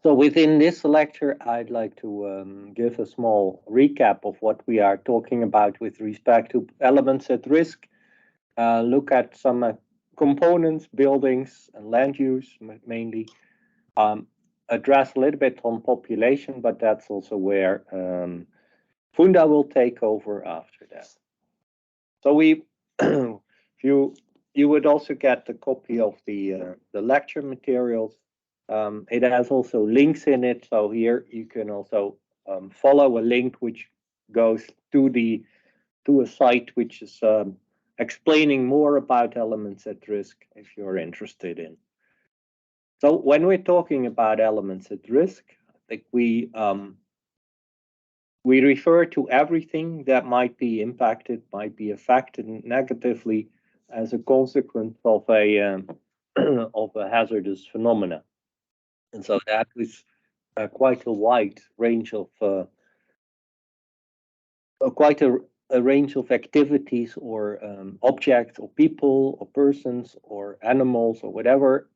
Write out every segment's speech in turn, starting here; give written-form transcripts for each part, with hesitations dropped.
So within this lecture, I'd like to give a small recap of what we are talking about with respect to elements at risk, look at some components, buildings, and land use mainly, address a little bit on population, but that's also where Funda will take over after that. So we, you would also get a copy of the lecture materials. It has also links in it, so here you can also follow a link which goes to a site which is explaining more about elements at risk if you're interested in. So when we're talking about elements at risk, I think we refer to everything that might be impacted, might be affected negatively as a consequence of a of a hazardous phenomena. And so that is quite a wide range of range of activities or objects or people or persons or animals or whatever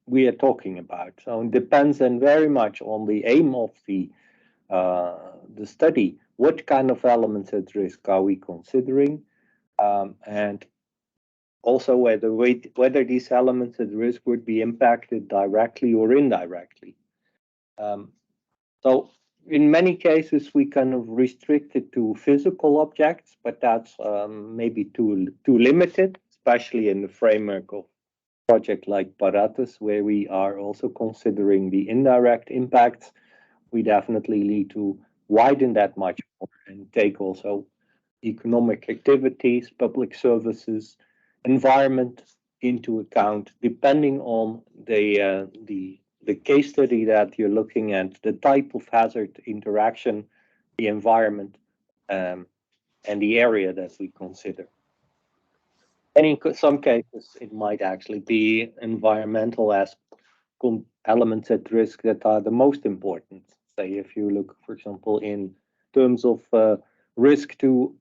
we are talking about. So it depends then very much on the aim of the study. What kind of elements at risk are we considering, and also whether these elements at risk would be impacted directly or indirectly. So in many cases, we kind of restrict it to physical objects, but that's maybe too limited, especially in the framework of a project like PARATUS, where we are also considering the indirect impacts. We definitely need to widen that much more and take also economic activities, public services, environment into account, depending on the case study that you're looking at, the type of hazard interaction, the environment, and the area that we consider. And in some cases, it might actually be environmental elements at risk that are the most important. Say, if you look, for example, in terms of risk to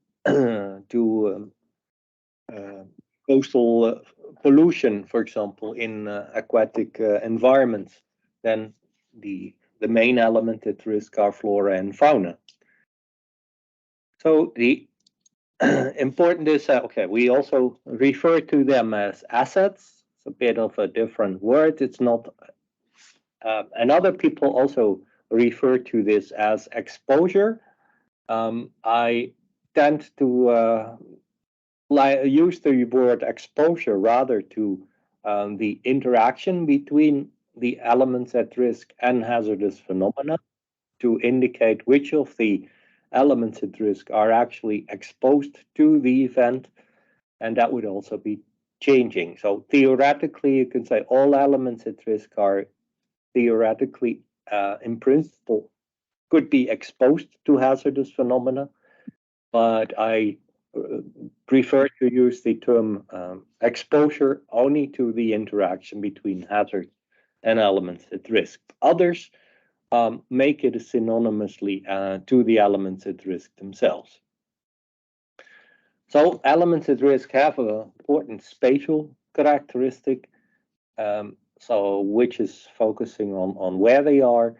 coastal pollution, for example, in aquatic environments, then the main element at risk are flora and fauna. So the important is okay. We also refer to them as assets. It's a bit of a different word. It's not, and other people also refer to this as exposure. I tend to use the word exposure rather to the interaction between the elements at risk and hazardous phenomena to indicate which of the elements at risk are actually exposed to the event, and that would also be changing. So theoretically, you can say all elements at risk are theoretically, in principle, could be exposed to hazardous phenomena, but I prefer to use the term exposure only to the interaction between hazard and elements at risk. Others make it synonymously to the elements at risk themselves. So elements at risk have an important spatial characteristic, so which is focusing on where they are,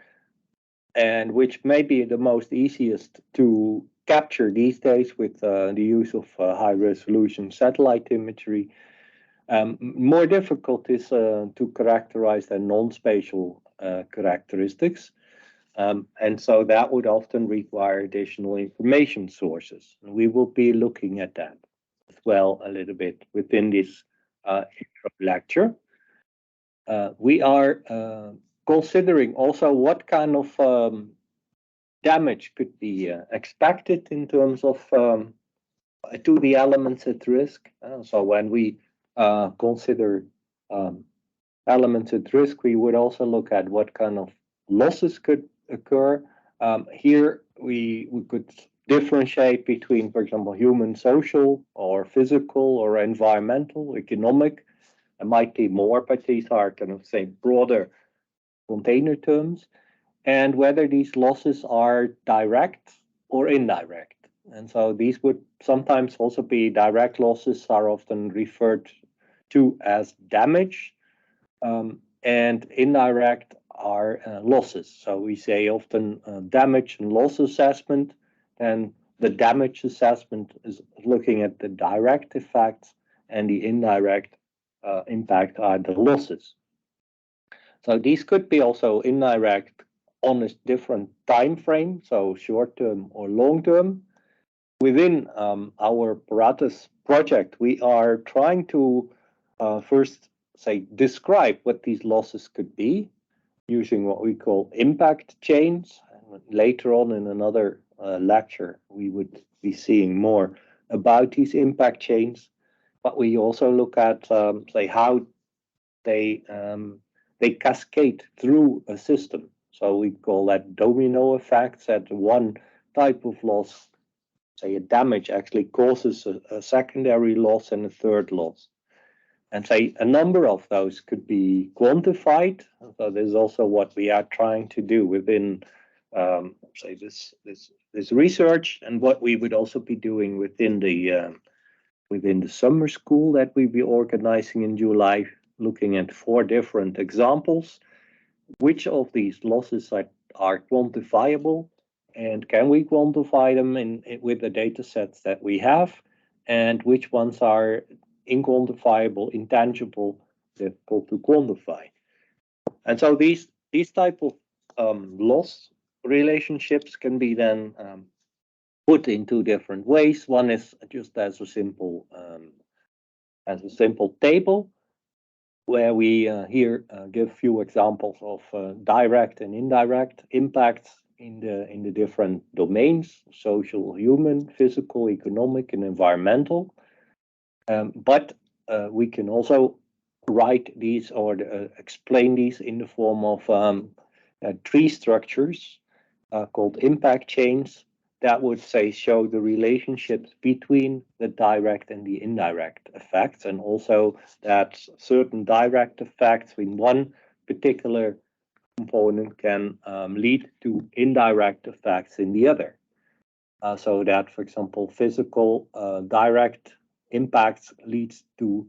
and which may be the most easiest to capture these days with the use of high-resolution satellite imagery. More difficult is to characterize the non-spatial characteristics. And so that would often require additional information sources. And we will be looking at that as well a little bit within this intro lecture. We are considering also what kind of damage could be expected in terms of to the elements at risk. So when we consider elements at risk, we would also look at what kind of losses could occur. Here we could differentiate between, for example, human, social, or physical, or environmental, economic. There might be more, but these are kind of, say, broader container terms, and whether these losses are direct or indirect. And so these would sometimes also be direct losses, are often referred to as damage, and indirect are losses. So we say often damage and loss assessment, and the damage assessment is looking at the direct effects, and the indirect impact are the losses. So these could be also indirect on a different time frame, so short term or long term. Within our PARATUS project, we are trying to first say describe what these losses could be using what we call impact chains. And later on in another lecture, we would be seeing more about these impact chains. But we also look at say how they cascade through a system. So we call that domino effects. That one type of loss, say a damage, actually causes a secondary loss and a third loss. And say a number of those could be quantified. So this is also what we are trying to do within say this research, and what we would also be doing within the summer school that we'll be organizing in July, looking at 4 different examples. Which of these losses are quantifiable, and can we quantify them with the data sets that we have, and which ones are inquantifiable, intangible, difficult to quantify. And so these type of loss relationships can be then put in 2 different ways. One is just as a simple table, where we here give few examples of direct and indirect impacts in the different domains: social, human, physical, economic, and environmental. But we can also write these or explain these in the form of tree structures called impact chains that would say show the relationships between the direct and the indirect effects, and also that certain direct effects in one particular component can lead to indirect effects in the other. So that, for example, physical direct impacts leads to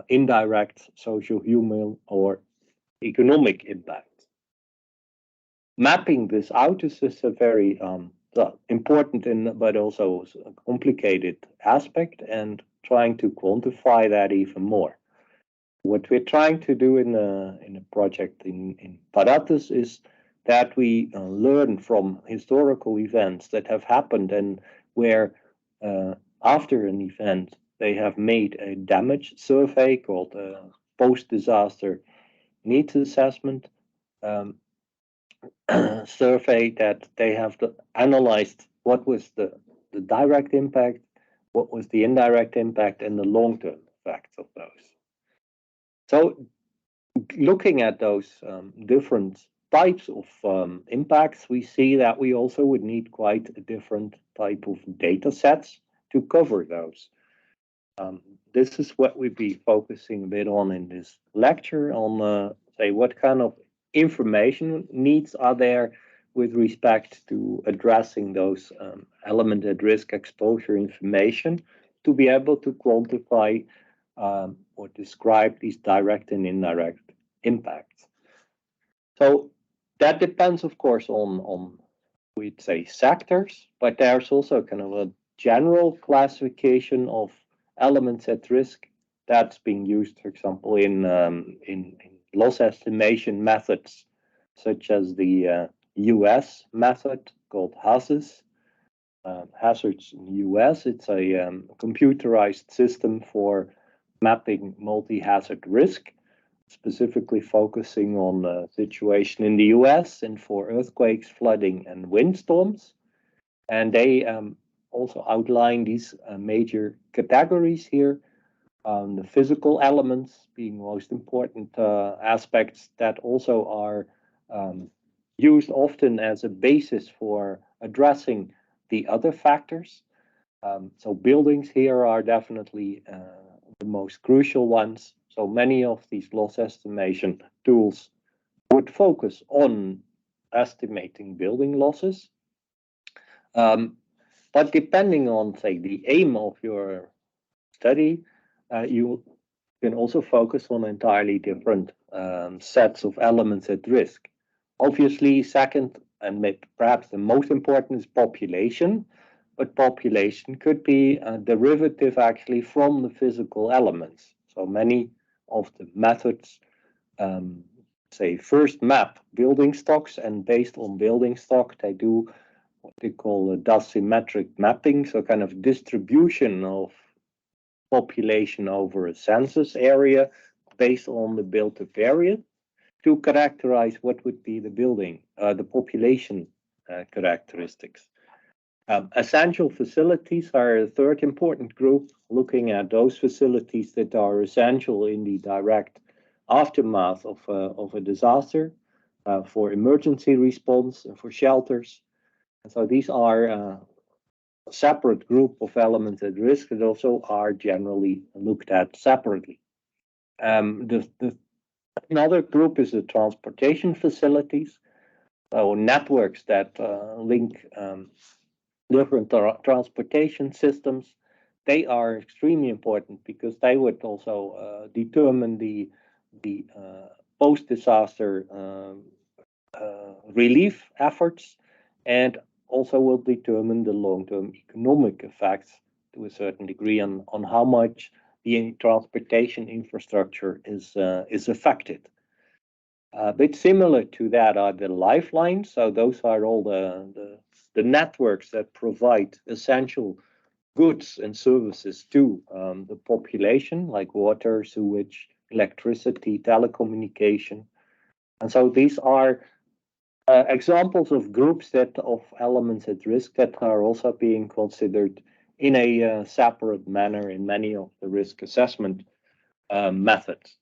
indirect social, human, or economic impact. Mapping this out is a very important but also a complicated aspect, and trying to quantify that even more. What we're trying to do in a project in PARATUS is that we learn from historical events that have happened, and where after an event they have made a damage survey called post-disaster needs assessment survey, that they have analyzed what was the direct impact, what was the indirect impact, and the long-term effects of those. So looking at those different types of impacts, we see that we also would need quite a different type of data sets to cover those. This is what we'll be focusing a bit on in this lecture, on say what kind of information needs are there with respect to addressing those element at risk exposure information to be able to quantify or describe these direct and indirect impacts. So that depends, of course, on we'd say sectors, but there's also kind of a general classification of elements at risk that's being used, for example, in loss estimation methods, such as the US method called HAZARDS. HAZARDS in the US, it's a computerized system for mapping multi-hazard risk, specifically focusing on the situation in the US and for earthquakes, flooding, and windstorms. And they also outline these major categories here. The physical elements being most important aspects that also are used often as a basis for addressing the other factors. So buildings here are definitely the most crucial ones. So many of these loss estimation tools would focus on estimating building losses. But depending on, say, the aim of your study, you can also focus on entirely different sets of elements at risk. Obviously, second, and perhaps the most important, is population. But population could be a derivative actually from the physical elements. So many of the methods say first map building stocks, and based on building stock, they do what they call a dosimetric mapping, so kind of distribution of population over a census area based on the built-up area to characterize what would be the population characteristics. Essential facilities are a third important group, looking at those facilities that are essential in the direct aftermath of a disaster, for emergency response and for shelters. And so these are a separate group of elements at risk that also are generally looked at separately. Another group is the transportation facilities, so networks that link different transportation systems. They are extremely important because they would also determine the post-disaster relief efforts, and also will determine the long-term economic effects to a certain degree on how much the transportation infrastructure is affected. A bit similar to that are the lifelines. So those are all the networks that provide essential goods and services to the population, like water, sewage, electricity, telecommunication. And so these are examples of groups of elements at risk that are also being considered in a separate manner in many of the risk assessment methods.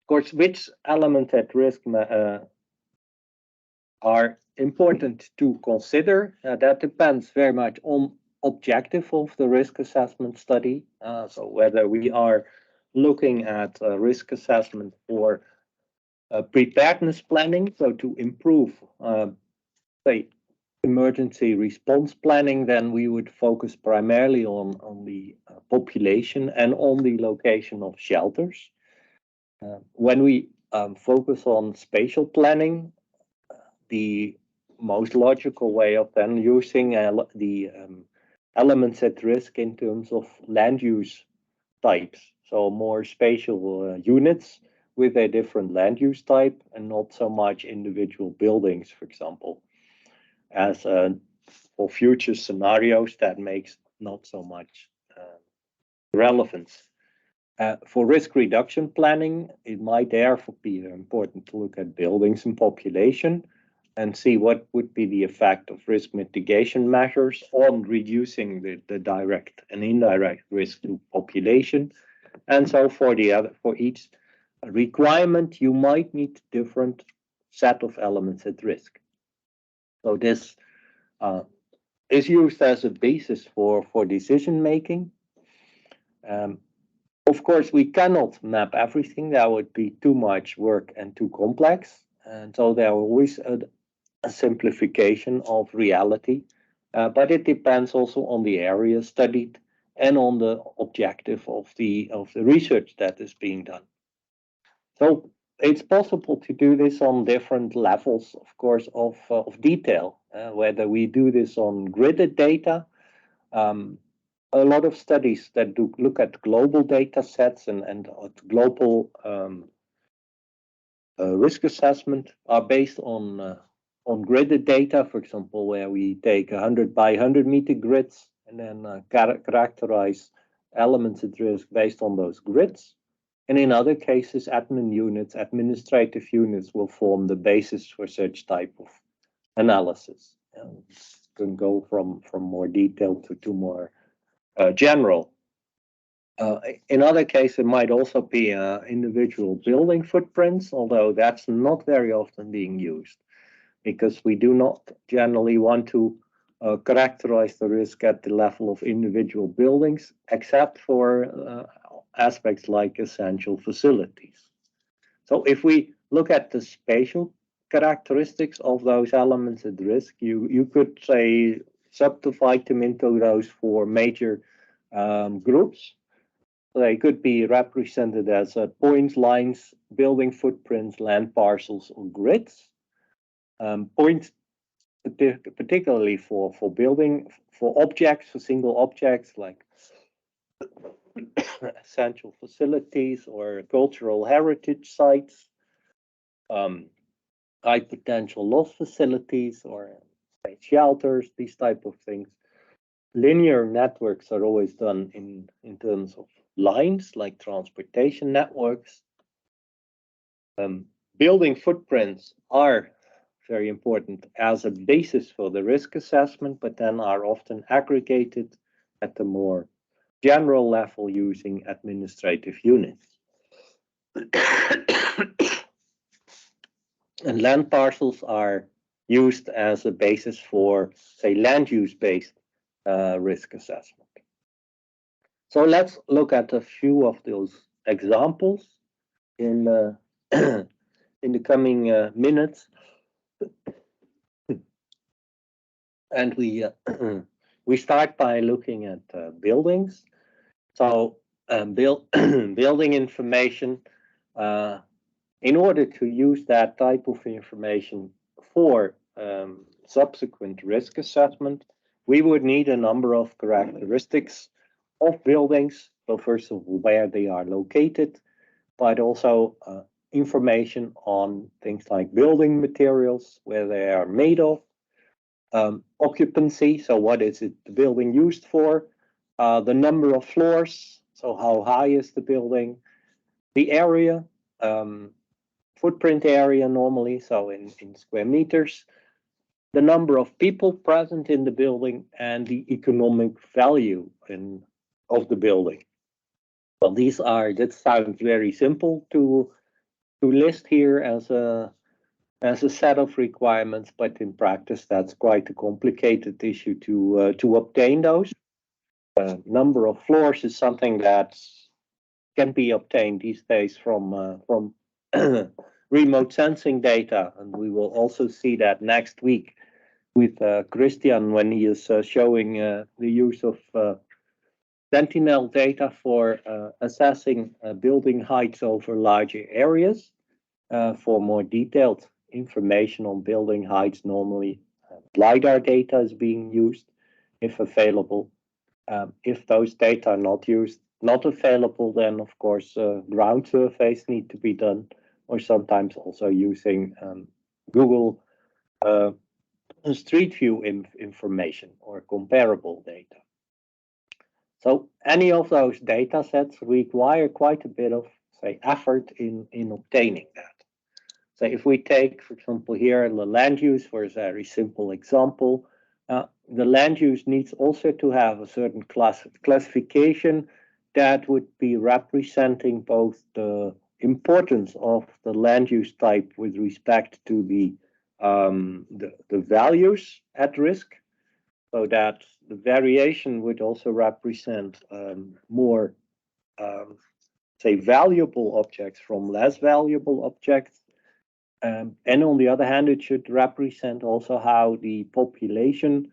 Of course, which elements at risk are important to consider? That depends very much on objective of the risk assessment study. So whether we are looking at risk assessment for preparedness planning, so to improve, say, emergency response planning, then we would focus primarily on the population and on the location of shelters. When we focus on spatial planning, the most logical way of then using the elements at risk in terms of land use types, so more spatial units with a different land use type and not so much individual buildings, for example, as for future scenarios that makes not so much relevance. For risk reduction planning, it might therefore be important to look at buildings and population and see what would be the effect of risk mitigation measures on reducing the direct and indirect risk to population. And so for each requirement, you might need different set of elements at risk. So this is used as a basis for decision making. Of course, we cannot map everything. That would be too much work and too complex. And so there are always a simplification of reality, but it depends also on the area studied and on the objective of the research that is being done. So it's possible to do this on different levels, of course, of detail. Whether we do this on gridded data, a lot of studies that do look at global data sets and global risk assessment are based on gridded data, for example, where we take 100 by 100 meter grids and then characterize elements at risk based on those grids. And in other cases, administrative units will form the basis for such type of analysis. It can go from more detailed to more general. In other cases, it might also be individual building footprints, although that's not very often being used because we do not generally want to characterize the risk at the level of individual buildings, except for aspects like essential facilities. So if we look at the spatial characteristics of those elements at risk, you could say subdivide them into those four major groups. They could be represented as points, lines, building footprints, land parcels, or grids. Points particularly for building, for objects, for single objects like essential facilities or cultural heritage sites, high potential loss facilities or shelters, these type of things. Linear networks are always done in terms of lines, like transportation networks. Building footprints are very important as a basis for the risk assessment, but then are often aggregated at the more general level using administrative units. And land parcels are used as a basis for, say, land use based risk assessment. So let's look at a few of those examples in in the coming minutes. And we we start by looking at buildings. So building information, in order to use that type of information for subsequent risk assessment, we would need a number of characteristics of buildings. So first of all, where they are located, but also information on things like building materials, where they are made of, occupancy, so what is it the building used for, the number of floors, so how high is the building, the area, footprint area normally, so in square meters, the number of people present in the building, and the economic value of the building. Well, that sounds very simple to list here as a set of requirements, but in practice, that's quite a complicated issue to obtain those. Number of floors is something that can be obtained these days from remote sensing data, and we will also see that next week with Christian when he is showing the use of Sentinel data for assessing building heights over larger areas. For more detailed information on building heights, normally LiDAR data is being used if available. If those data are not available, then of course ground surveys need to be done, or sometimes also using Google Street View information or comparable data. So any of those data sets require quite a bit of, say, effort in obtaining that. So if we take, for example, here the land use for a very simple example, the land use needs also to have a certain classification that would be representing both the importance of the land use type with respect to the values at risk, so that the variation would also represent more, say, valuable objects from less valuable objects. And on the other hand, it should represent also how the population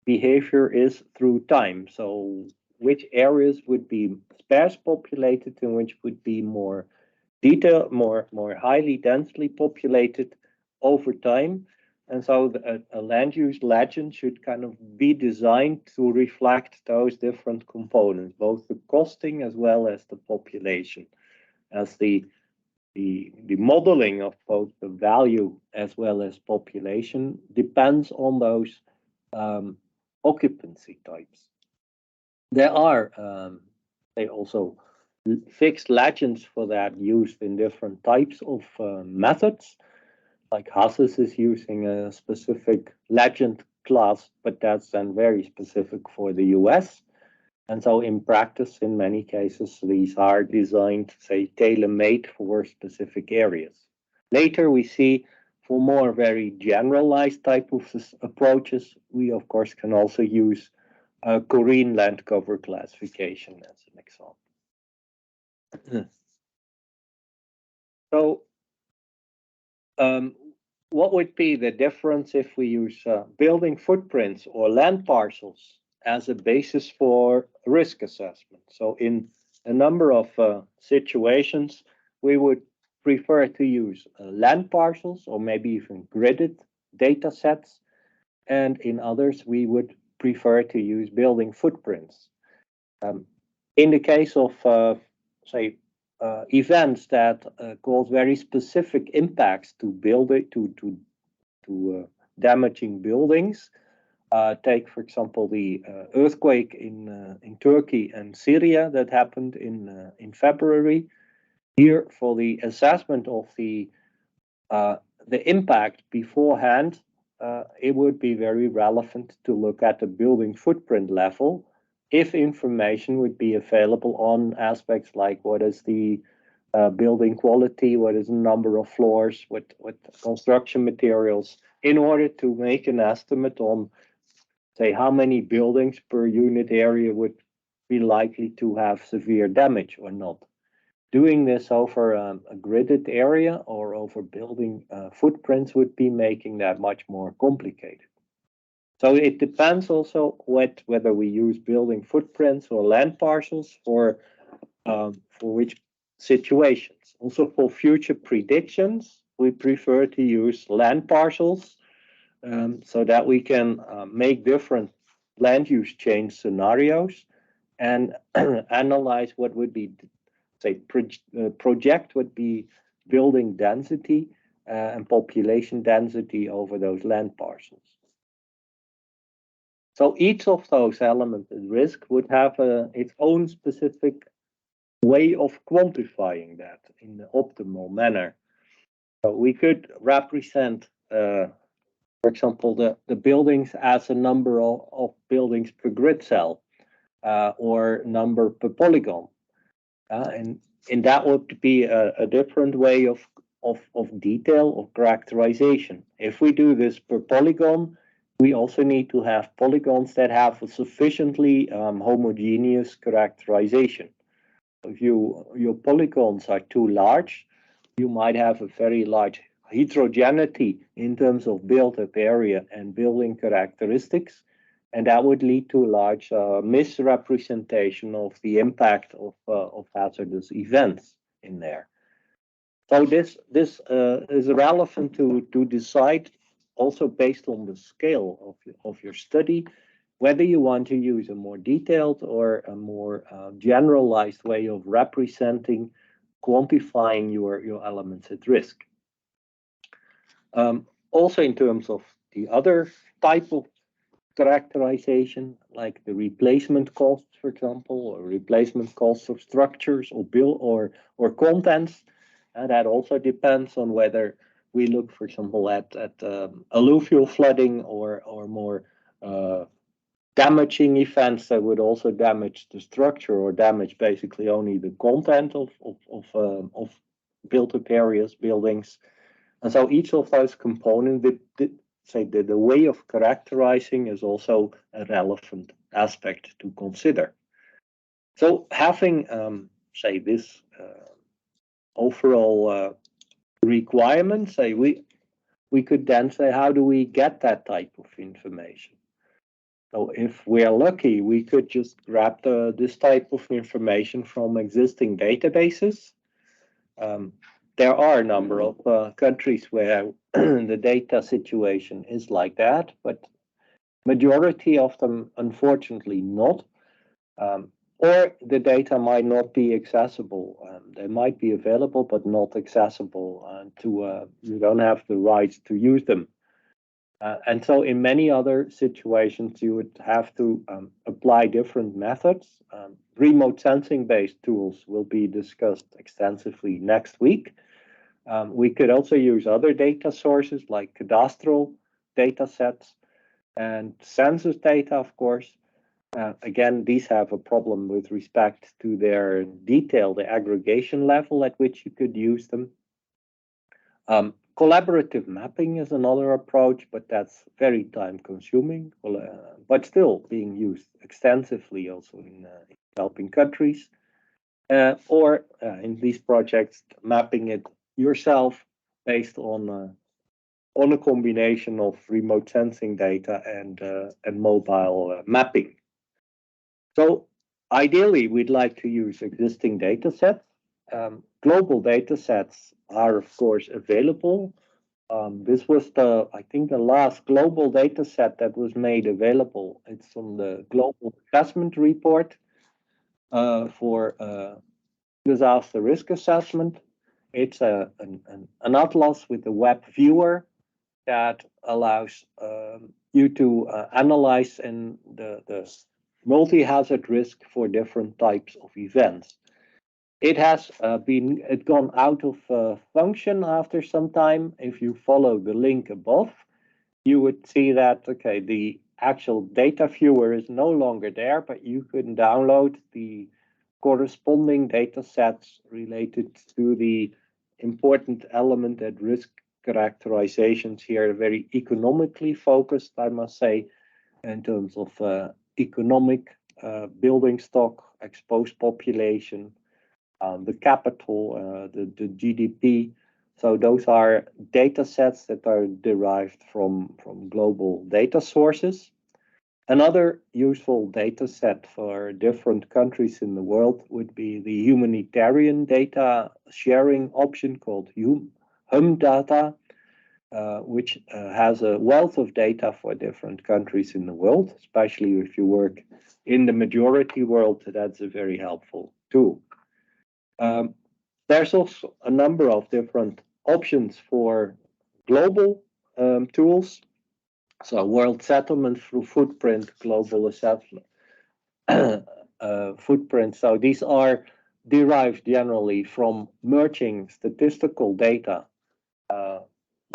behavior is through time. So which areas would be sparse populated and which would be more more highly densely populated over time. And so a land use legend should kind of be designed to reflect those different components, both the costing as well as the population, as the modeling of both the value as well as population depends on those occupancy types. There are also fixed legends for that used in different types of methods. Like HASIS is using a specific legend class, but that's then very specific for the US. And so in practice, in many cases, these are designed, say, tailor-made for specific areas. Later, we see for more very generalized type of approaches, we of course can also use Korean land cover classification as an example. So what would be the difference if we use building footprints or land parcels as a basis for risk assessment? So in a number of situations, we would prefer to use land parcels or maybe even gridded data sets. And in others, we would prefer to use building footprints. In the case of, say, events that cause very specific impacts to damaging buildings, take, for example, the earthquake in Turkey and Syria that happened in February. Here, for the assessment of the impact beforehand, it would be very relevant to look at the building footprint level if information would be available on aspects like what is the building quality, what is the number of floors, what construction materials, in order to make an estimate on, say, how many buildings per unit area would be likely to have severe damage or not. Doing this over a gridded area or over building footprints would be making that much more complicated. So it depends also whether we use building footprints or land parcels for which situations. Also for future predictions, we prefer to use land parcels so that we can make different land use change scenarios and analyze what would be, say, project would be building density and population density over those land parcels. So each of those elements at risk would have its own specific way of quantifying that in the optimal manner. So we could represent, for example, the buildings as a number of buildings per grid cell or number per polygon. And that would be a different way of detail, of characterization. If we do this per polygon, we also need to have polygons that have a sufficiently homogeneous characterization. If your polygons are too large, you might have a very large heterogeneity in terms of built-up area and building characteristics, and that would lead to a large misrepresentation of the impact of hazardous events in there. So this is relevant to decide, also based on the scale of your study, whether you want to use a more detailed or a more generalized way of representing, quantifying your elements at risk. Also in terms of the other type of characterization, like the replacement costs, for example, or replacement costs of structures or contents, that also depends on whether we look, for example, at alluvial flooding or more damaging events that would also damage the structure or damage basically only the content of built-up areas, buildings. And so each of those components, the way of characterizing is also a relevant aspect to consider. So having, say, this overall requirement, say, we could then say, how do we get that type of information? So if we are lucky, we could just grab this type of information from existing databases. There are a number of countries where the data situation is like that, but majority of them, unfortunately, not. Or the data might not be accessible. They might be available, but not accessible you don't have the rights to use them. And so in many other situations, you would have to apply different methods. Remote sensing-based tools will be discussed extensively next week. We could also use other data sources like cadastral data sets and census data, of course. Again, these have a problem with respect to their detail, the aggregation level at which you could use them. Collaborative mapping is another approach, but that's very time consuming, but still being used extensively also in developing countries. Or in these projects, mapping it yourself based on a combination of remote sensing data and mobile mapping. So Ideally, we'd like to use existing data sets. Global data sets are, of course, available. This was I think, the last global data set that was made available. It's on the Global Assessment Report for disaster risk assessment. It's an atlas with a web viewer that allows you to analyze the multi-hazard risk for different types of events. It has gone out of function after some time. If you follow the link above, you would see that, okay, the actual data viewer is no longer there, but you can download the corresponding data sets related to the important element at risk characterizations here, very economically focused, I must say, in terms of economic building stock, exposed population, the capital, the GDP. So those are data sets that are derived from global data sources. Another useful data set for different countries in the world would be the humanitarian data sharing option called HUM data, which has a wealth of data for different countries in the world, especially if you work in the majority world. That's a very helpful tool. There's also a number of different options for global tools. So world settlement through footprint, global assessment, footprint. So these are derived generally from merging statistical data,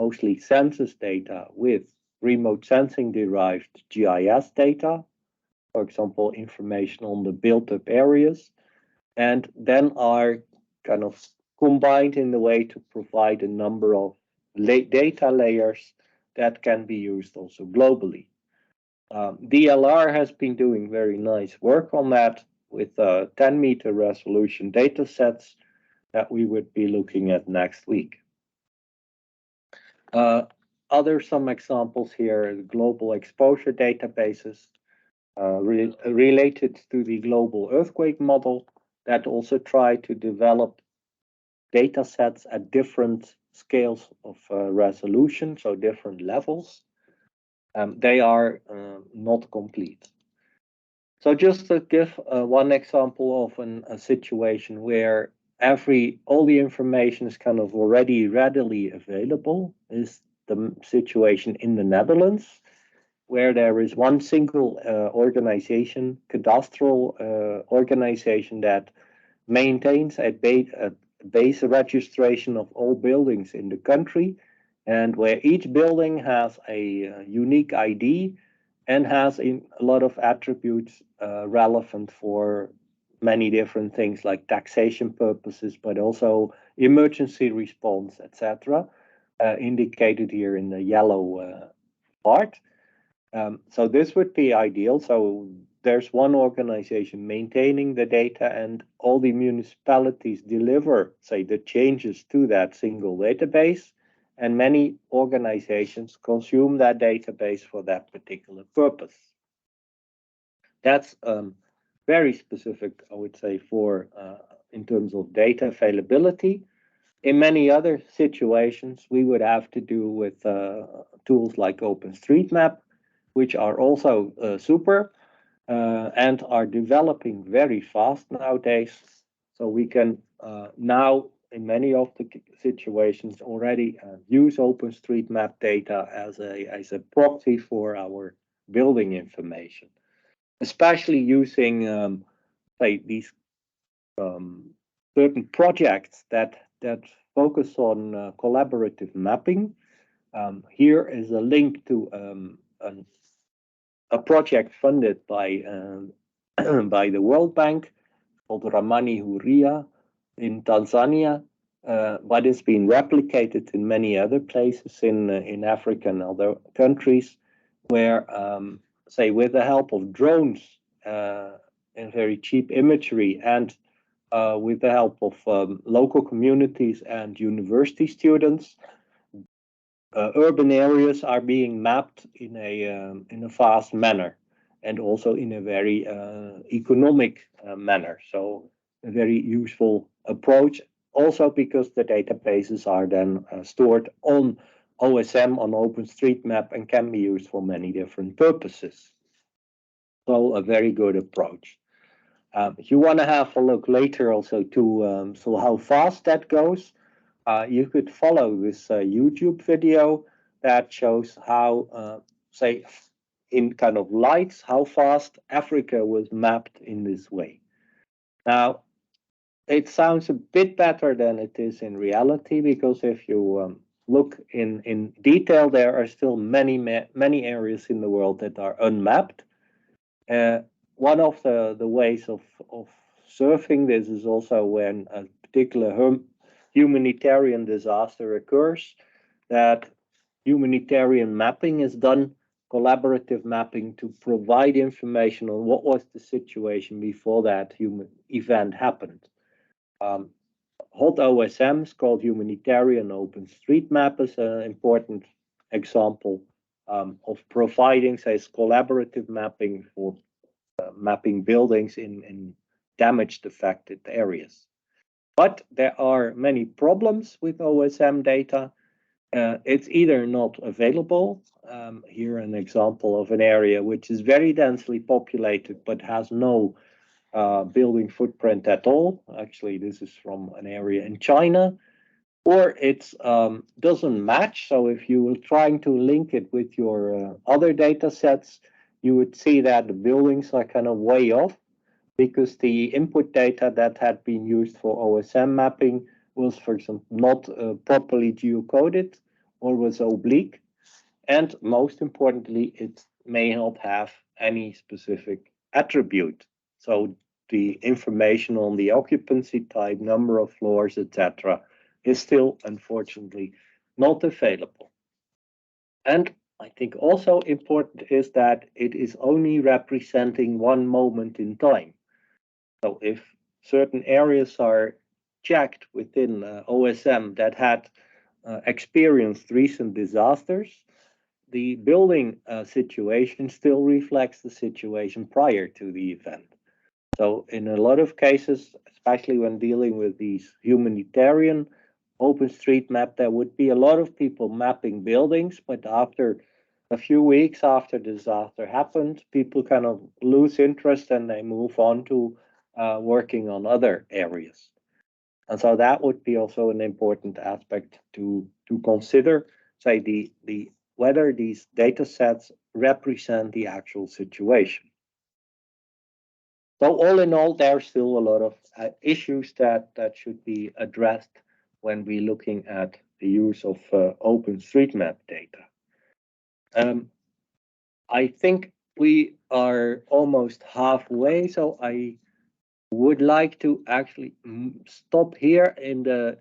mostly census data, with remote sensing derived GIS data, for example, information on the built-up areas, and then are kind of combined in the way to provide a number of data layers that can be used also globally. DLR has been doing very nice work on that with 10-meter resolution data sets that we would be looking at next week. Some examples here, global exposure databases related to the global earthquake model that also try to develop data sets at different scales of resolution, so different levels. They are not complete. So just to give one example of a situation where all the information is kind of already readily available is the situation in the Netherlands, where there is one single organization, cadastral organization, that maintains a base registration of all buildings in the country, and where each building has a unique ID and has a lot of attributes relevant for many different things like taxation purposes, but also emergency response, etc., indicated here in the yellow part. So this would be ideal. So there's one organization maintaining the data, and all the municipalities deliver, say, the changes to that single database, and many organizations consume that database for that particular purpose. That's very specific, I would say, for in terms of data availability. In many other situations, we would have to do with tools like OpenStreetMap, which are also super and are developing very fast nowadays. So we can now, in many of the situations, already use OpenStreetMap data as a proxy for our building information, especially using say these certain projects that focus on collaborative mapping. Here is a link to a project funded by by the World Bank called Ramani Huria in Tanzania, but it's been replicated in many other places in Africa and other countries, where, say, with the help of drones and very cheap imagery, and with the help of local communities and university students, urban areas are being mapped in a fast manner, and also in a very economic manner. So a very useful approach, also because the databases are then stored on OSM, on OpenStreetMap, and can be used for many different purposes. So a very good approach. If you want to have a look later also to so how fast that goes, you could follow this YouTube video that shows how, say, in kind of lights, how fast Africa was mapped in this way. Now, it sounds a bit better than it is in reality, because if you look in detail, there are still many areas in the world that are unmapped. One of the ways of surfing this is also when a particular humanitarian disaster occurs, that humanitarian mapping is done, collaborative mapping, to provide information on what was the situation before that human event happened. Hot OSMs called humanitarian OpenStreetMap is an important example of providing, say, collaborative mapping for mapping buildings in damaged affected areas. But there are many problems with OSM data. It's either not available. Here an example of an area which is very densely populated but has no building footprint at all. Actually, this is from an area in China. Or it doesn't match. So if you were trying to link it with your other data sets, you would see that the buildings are kind of way off, because the input data that had been used for OSM mapping was, for example, not properly geocoded or was oblique. And most importantly, it may not have any specific attribute. So the information on the occupancy type, number of floors, etc., is still, unfortunately, not available. And I think also important is that it is only representing one moment in time. So if certain areas are checked within OSM that had experienced recent disasters, the building situation still reflects the situation prior to the event. So in a lot of cases, especially when dealing with these humanitarian OpenStreetMap, there would be a lot of people mapping buildings, but after a few weeks after the disaster happened, people kind of lose interest and they move on to working on other areas. And so that would be also an important aspect to consider, say, the whether these data sets represent the actual situation. So all in all, there's still a lot of issues that should be addressed when we're looking at the use of OpenStreetMap data. I think we are almost halfway, so I would like to actually stop here in the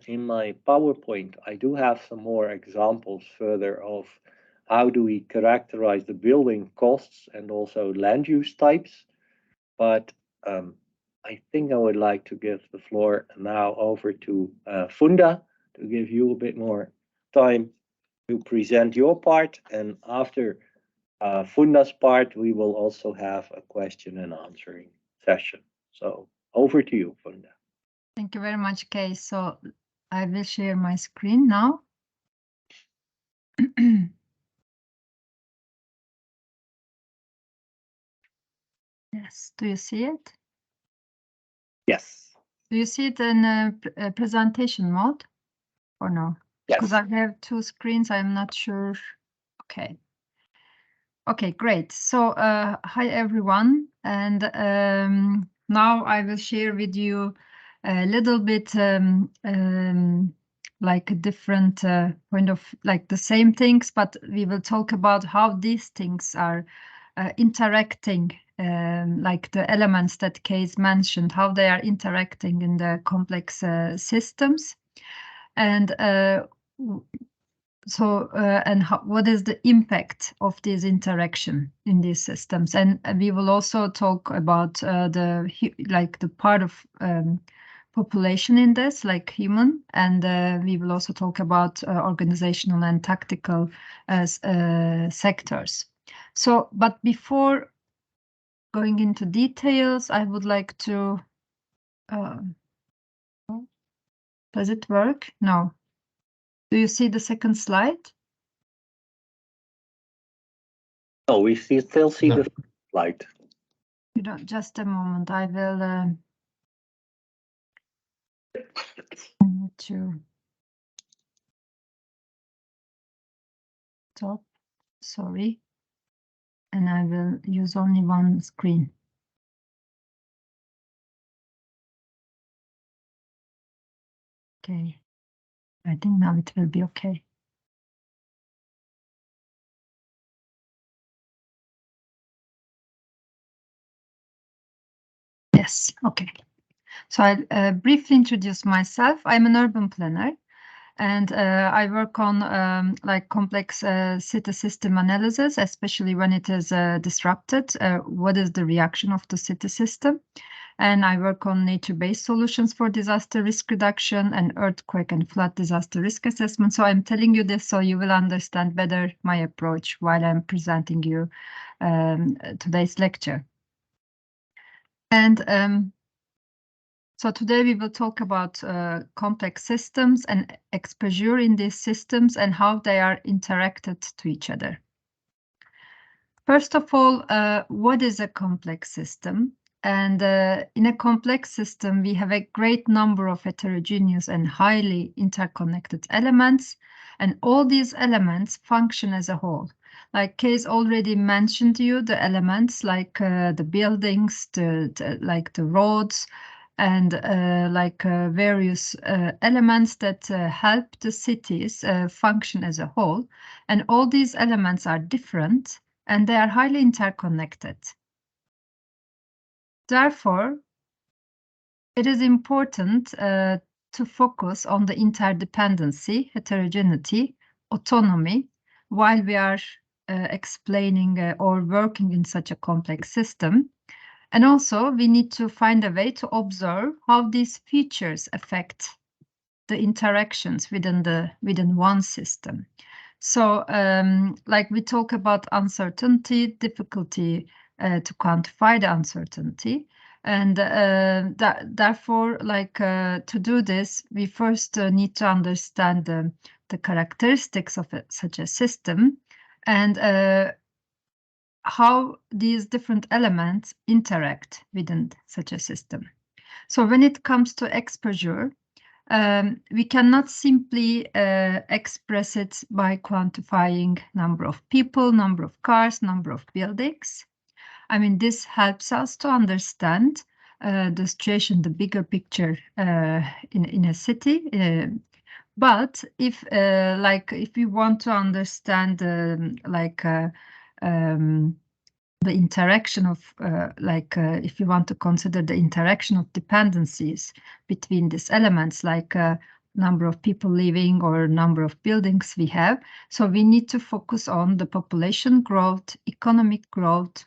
in my PowerPoint. I do have some more examples further of how do we characterize the building costs and also land use types. But I think I would like to give the floor now over to Funda to give you a bit more time to present your part. And after Funda's part, we will also have a question and answering session. So over to you, Funda. Thank you very much, Cees. So I will share my screen now. Yes, do you see it? Yes. Do you see it in presentation mode or no? Yes. Because I have two screens, I'm not sure. Okay. Okay, great. So hi everyone, and now I will share with you a little bit like a different point of, like the same things, but we will talk about how these things are interacting, like the elements that Cees mentioned, how they are interacting in the complex systems. And so, and what is the impact of this interaction in these systems? And we will also talk about the part of population in this, like human, and we will also talk about organizational and tactical sectors. So, but before going into details, I would like to, does it work? No. Do you see the second slide? Oh, we still see the slide. You don't, just a moment, I will need to stop, sorry, and I will use only one screen. Okay, I think now it will be okay. Yes, okay. So I'll briefly introduce myself. I'm an urban planner, and I work on like complex city system analysis, especially when it is disrupted. What is the reaction of the city system? And I work on nature-based solutions for disaster risk reduction and earthquake and flood disaster risk assessment. So I'm telling you this so you will understand better my approach while I'm presenting you today's lecture. And so today we will talk about complex systems and exposure in these systems and how they are interacted to each other. First of all, what is a complex system? And in a complex system, we have a great number of heterogeneous and highly interconnected elements, and all these elements function as a whole. Like Cees already mentioned to you, the elements like the buildings, like the roads, and various elements that help the cities function as a whole. And all these elements are different, and they are highly interconnected. Therefore, it is important to focus on the interdependency, heterogeneity, autonomy, while we are explaining or working in such a complex system. And also, we need to find a way to observe how these features affect the interactions within one system. So, like we talk about uncertainty, difficulty to quantify the uncertainty, and therefore, to do this, we first need to understand the characteristics of such a system, and how these different elements interact within such a system. So when it comes to exposure, we cannot simply express it by quantifying number of people, number of cars, number of buildings. I mean, this helps us to understand the situation, the bigger picture in a city. But if we want to understand the interaction of if you want to consider the interaction of dependencies between these elements, like number of people living or number of buildings we have. So we need to focus on the population growth, economic growth,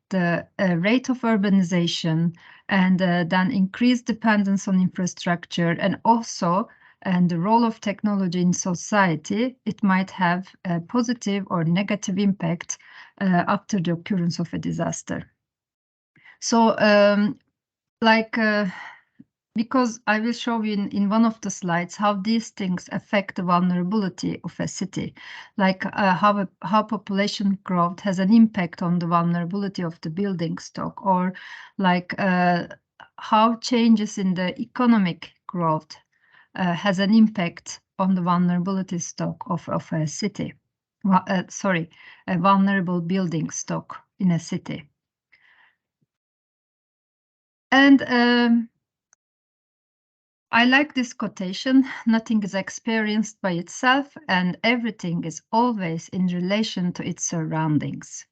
the rate of urbanization, and then increased dependence on infrastructure, and also the role of technology in society. It might have a positive or negative impact after the occurrence of a disaster. So because I will show you in one of the slides how these things affect the vulnerability of a city, like how population growth has an impact on the vulnerability of the building stock, or like how changes in the economic growth has an impact on the vulnerability stock of a city. A vulnerable building stock in a city. And I like this quotation: nothing is experienced by itself, and everything is always in relation to its surroundings.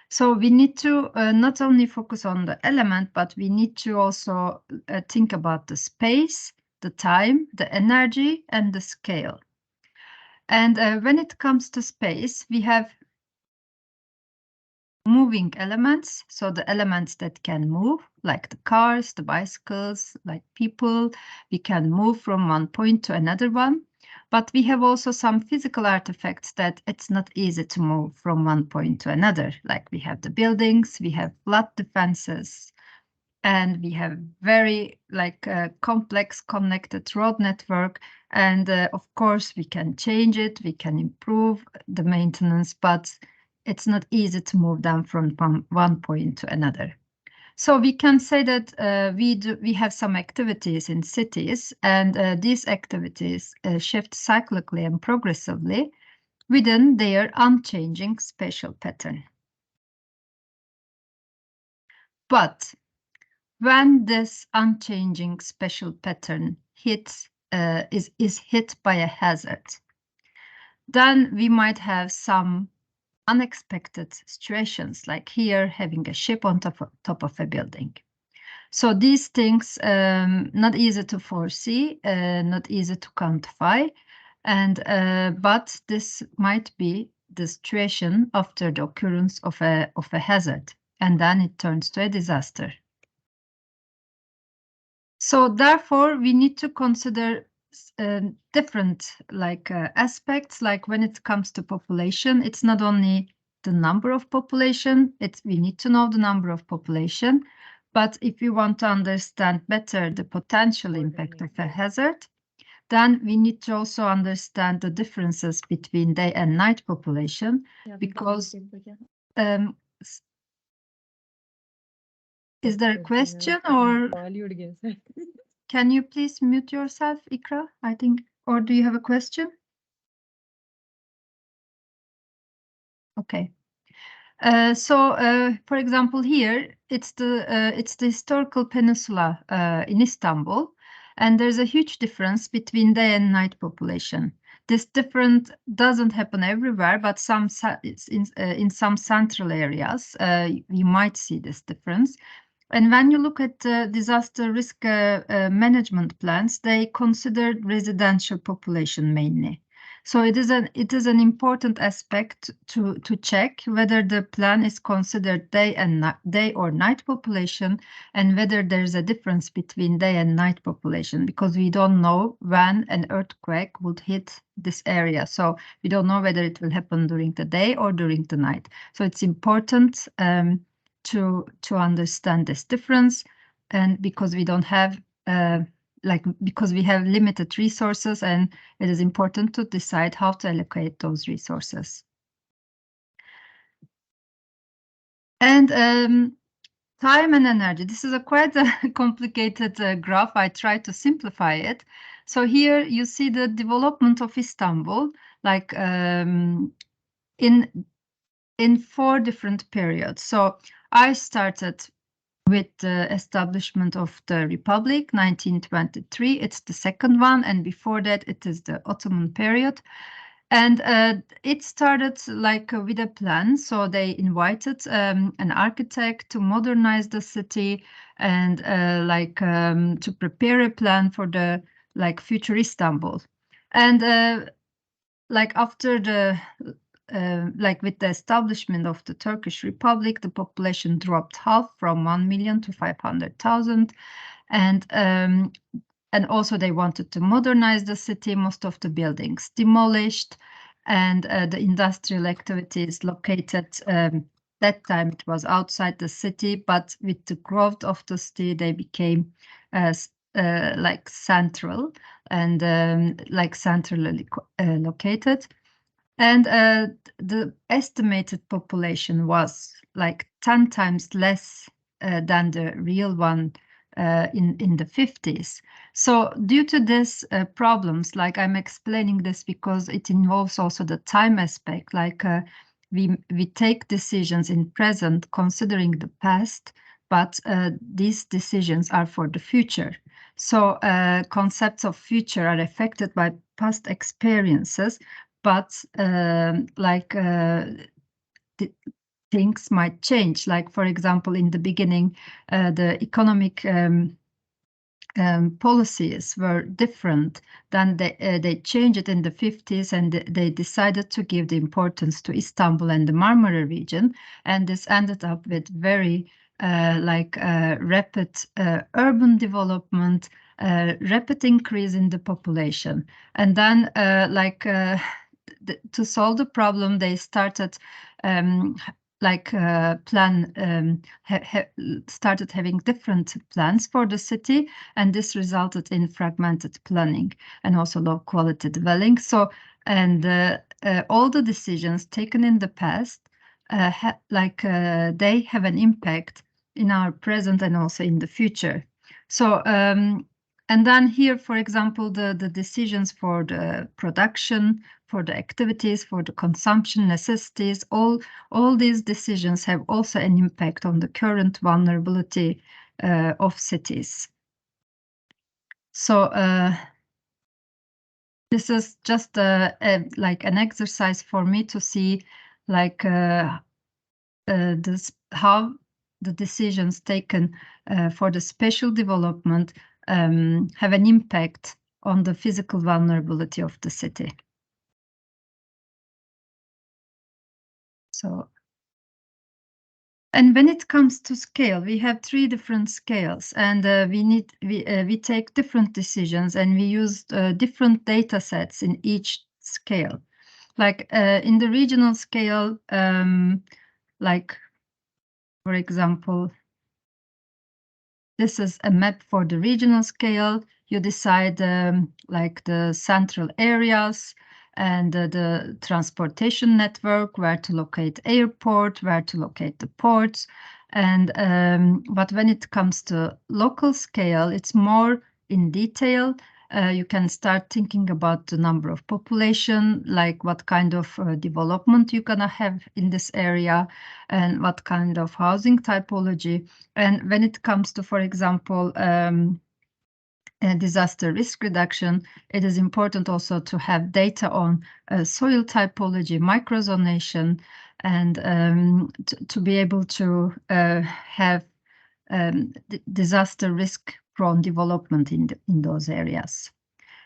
So we need to not only focus on the element, but we need to also think about the space, the time, the energy, and the scale. And when it comes to space, we have moving elements, so the elements that can move, like the cars, the bicycles, like people, we can move from one point to another one. But we have also some physical artifacts that it's not easy to move from one point to another. Like we have the buildings, we have flood defenses, and we have very complex connected road network. And of course, we can change it, we can improve the maintenance, but it's not easy to move them from one point to another. So we can say that we have some activities in cities, and these activities shift cyclically and progressively within their unchanging spatial pattern. But when this unchanging spatial pattern is hit by a hazard, then we might have some unexpected situations, like here having a ship on top of a building. So these things not easy to foresee, not easy to quantify, and but this might be the situation after the occurrence of a hazard, and then it turns to a disaster. So therefore, we need to consider different aspects. Like when it comes to population, it's not only the number of population. We need to know the number of population, but if we want to understand better the potential impact of a hazard, then we need to also understand the differences between day and night population, because is there a question, or can you please mute yourself, Ikra? I think, or do you have a question? Okay. For example, here it's the historical peninsula in Istanbul, and there's a huge difference between day and night population. This difference doesn't happen everywhere, but in some central areas, you might see this difference. And when you look at disaster risk management plans, they consider residential population mainly. So it is an important aspect to check whether the plan is considered day or night population, and whether there's a difference between day and night population, because we don't know when an earthquake would hit this area. So we don't know whether it will happen during the day or during the night. So it's important to understand this difference, and because we don't have because we have limited resources, and it is important to decide how to allocate those resources. And time and energy. This is quite a complicated graph. I try to simplify it. So here you see the development of Istanbul, like in 4 different periods. So I started with the establishment of the Republic, 1923. It's the second one, and before that it is the Ottoman period. And it started with a plan. So they invited an architect to modernize the city, and to prepare a plan for the future Istanbul. And after the with the establishment of the Turkish Republic, the population dropped half, from 1 million to 500,000. And also they wanted to modernize the city, most of the buildings demolished, and the industrial activities located, that time it was outside the city, but with the growth of the city, they became central and centrally located. And the estimated population was 10 times less than the real one in the 50s. So due to this problems, I'm explaining this because it involves also the time aspect. We take decisions in present considering the past, but these decisions are for the future. So concepts of future are affected by past experiences, but things might change. For example, in the beginning, the economic policies were different. Then they changed it in the 50s, and they decided to give the importance to Istanbul and the Marmara region, and this ended up with very rapid urban development, rapid increase in the population. And then to solve the problem, they started started having different plans for the city, and this resulted in fragmented planning and also low quality dwelling. So, and all the decisions taken in the past, they have an impact in our present and also in the future. So, and then here, for example, the decisions for the production, for the activities, for the consumption necessities, all these decisions have also an impact on the current vulnerability of cities. So this is just like an exercise for me to see like how the decisions taken for the spatial development have an impact on the physical vulnerability of the city. So, and when it comes to scale, we have 3 different scales, and we take different decisions, and we use different data sets in each scale. Like in the regional scale, like for example, this is a map for the regional scale. You decide like the central areas and the transportation network, where to locate airport, where to locate the ports. And but when it comes to local scale, it's more in detail. You can start thinking about the number of population, like what kind of development you're gonna have in this area and what kind of housing typology. And when it comes to, for example, disaster risk reduction, it is important also to have data on soil typology, microzonation, and to be able to have disaster risk-prone development in those areas.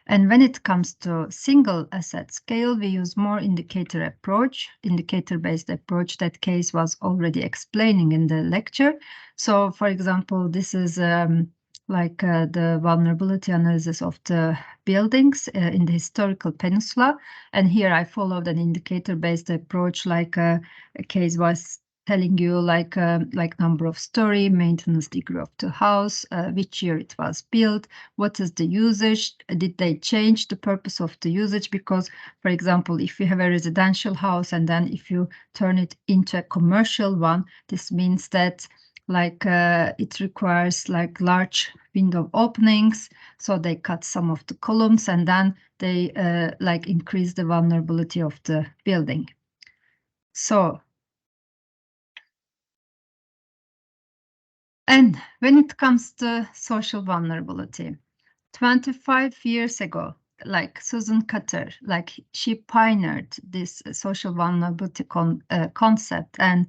And when it comes to single asset scale, we use more indicator-based approach that Cees was already explaining in the lecture. So, for example, this is the vulnerability analysis of the buildings in the historical peninsula. And here I followed an indicator-based approach, like Cees was telling you, like number of story, maintenance degree of the house, which year it was built, what is the usage, did they change the purpose of the usage? Because, for example, if you have a residential house and then if you turn it into a commercial one, this means that it requires like large window openings, so they cut some of the columns and then they increase the vulnerability of the building. So, and when it comes to social vulnerability, 25 years ago, like Susan Cutter, she pioneered this social vulnerability concept, and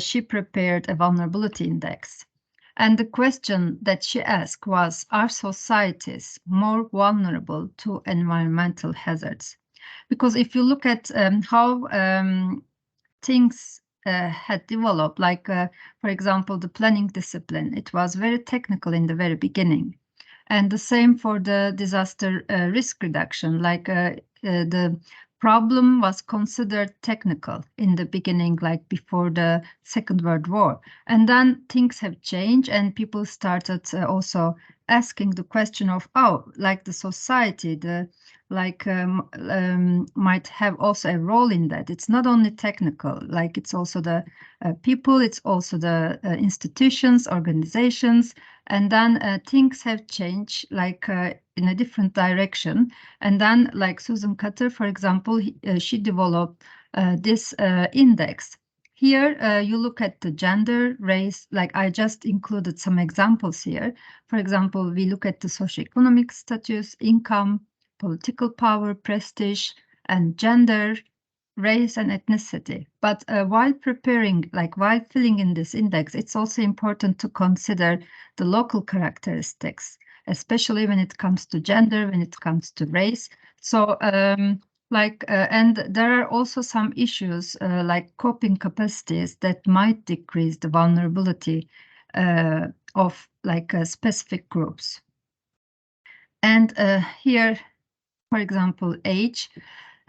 she prepared a vulnerability index. And the question that she asked was, are societies more vulnerable to environmental hazards? Because if you look at how things had developed, for example, the planning discipline, it was very technical in the very beginning. And the same for the disaster risk reduction, the problem was considered technical in the beginning, like before the Second World War. And then things have changed and people started also asking the question of, the society, might have also a role in that. It's not only technical, it's also the people, it's also the institutions, organizations, and then things have changed in a different direction. And then Susan Cutter, for example, she developed this index. Here you look at the gender, race, I just included some examples here. For example, we look at the socioeconomic status, income, political power, prestige, and gender, race, and ethnicity. But while preparing, while filling in this index, it's also important to consider the local characteristics, especially when it comes to gender, when it comes to race. So, and there are also some issues like coping capacities that might decrease the vulnerability of specific groups. And here, for example, age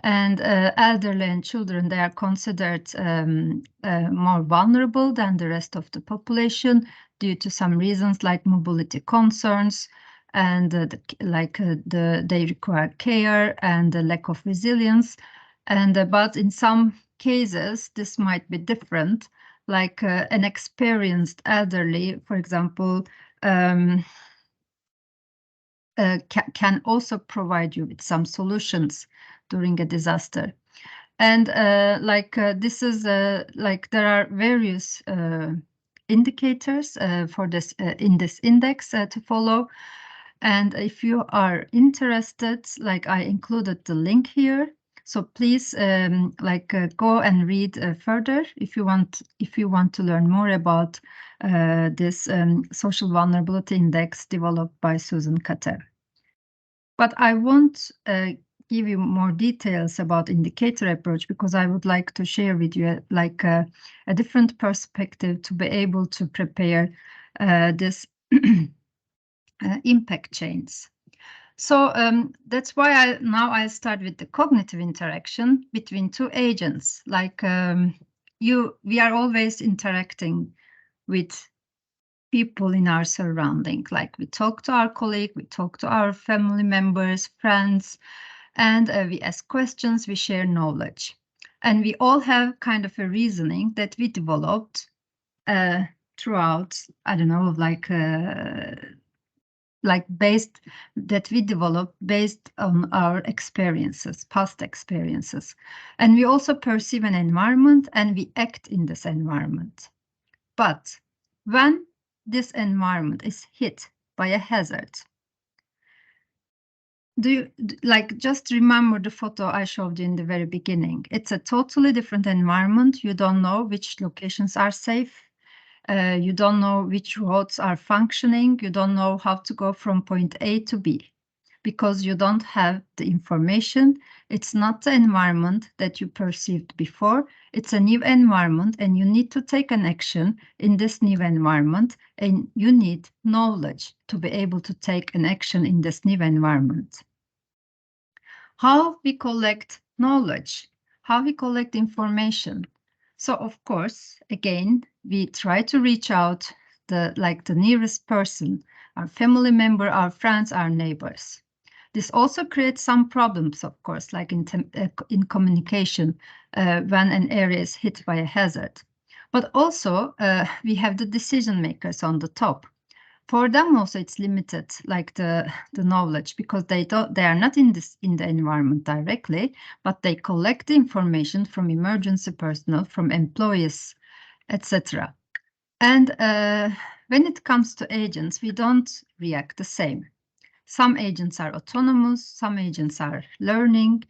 and elderly and children, they are considered more vulnerable than the rest of the population due to some reasons like mobility concerns and they require care and the lack of resilience. And but in some cases, this might be different, like an experienced elderly, for example, can also provide you with some solutions during a disaster. And this is like there are various indicators for this in this index to follow. And if you are interested, like I included the link here. So please go and read further if you want to learn more about this social vulnerability index developed by Susan Catter. But I won't give you more details about indicator approach because I would like to share with you a different perspective to be able to prepare this impact chains. So that's why I start with the cognitive interaction between two agents. Like we are always interacting with people in our surrounding. Like we talk to our colleague, we talk to our family members, friends, and we ask questions, we share knowledge. And we all have kind of a reasoning that we developed throughout, I don't know, that we develop based on our experiences, past experiences. And we also perceive an environment and we act in this environment. But when this environment is hit by a hazard, just remember the photo I showed you in the very beginning. It's a totally different environment. You don't know which locations are safe. You don't know which roads are functioning. You don't know how to go from point A to B because you don't have the information. It's not the environment that you perceived before. It's a new environment and you need to take an action in this new environment and you need knowledge to be able to take an action in this new environment. How we collect knowledge, how we collect information. So of course, again, we try to reach out the nearest person, our family member, our friends, our neighbors. This also creates some problems, of course, like in communication when an area is hit by a hazard. But also we have the decision makers on the top. For them also it's limited, like the knowledge, because they are not in the environment directly, but they collect the information from emergency personnel, from employees, etc. And when it comes to agents, we don't react the same. Some agents are autonomous, some agents are learning,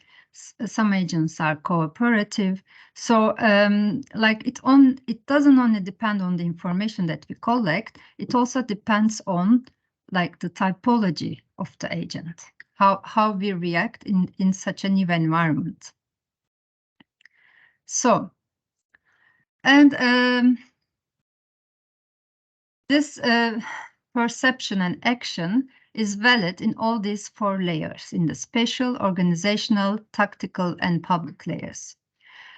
some agents are cooperative. So it doesn't only depend on the information that we collect, it also depends on the typology of the agent, how we react in such a new environment. So, and this perception and action is valid in all these 4 layers, in the spatial, organizational, tactical, and public layers.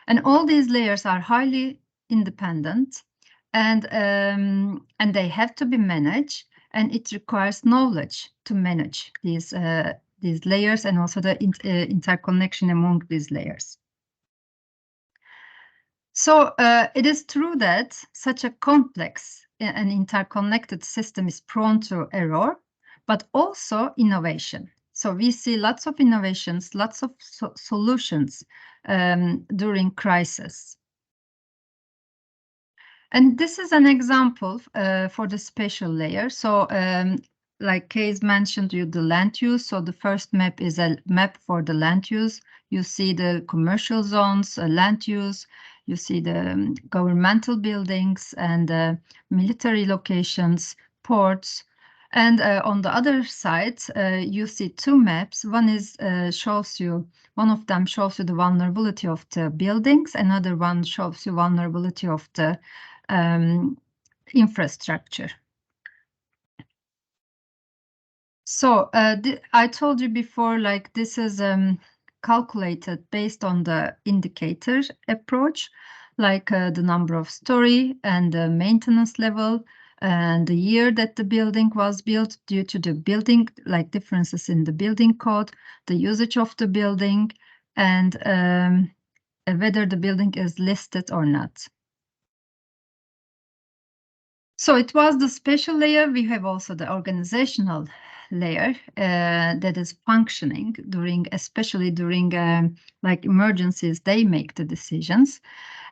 And all these layers are highly independent and they have to be managed, and it requires knowledge to manage these layers and also the interconnection among these layers. So it is true that such a complex and interconnected system is prone to error, but also innovation. So we see lots of innovations, lots of solutions during crisis. And this is an example for the spatial layer. So like Cees mentioned you the land use. So the first map is a map for the land use. You see the commercial zones, land use. You see the governmental buildings and military locations, ports. And on the other side, you see 2 maps. One is one of them shows you the vulnerability of the buildings. Another one shows you vulnerability of the infrastructure. So I told you before, like this is calculated based on the indicator approach, like the number of story and the maintenance level and the year that the building was built due to the building, like differences in the building code, the usage of the building, and whether the building is listed or not. So it was the spatial layer. We have also the organizational layer that is functioning during, especially during like emergencies, they make the decisions.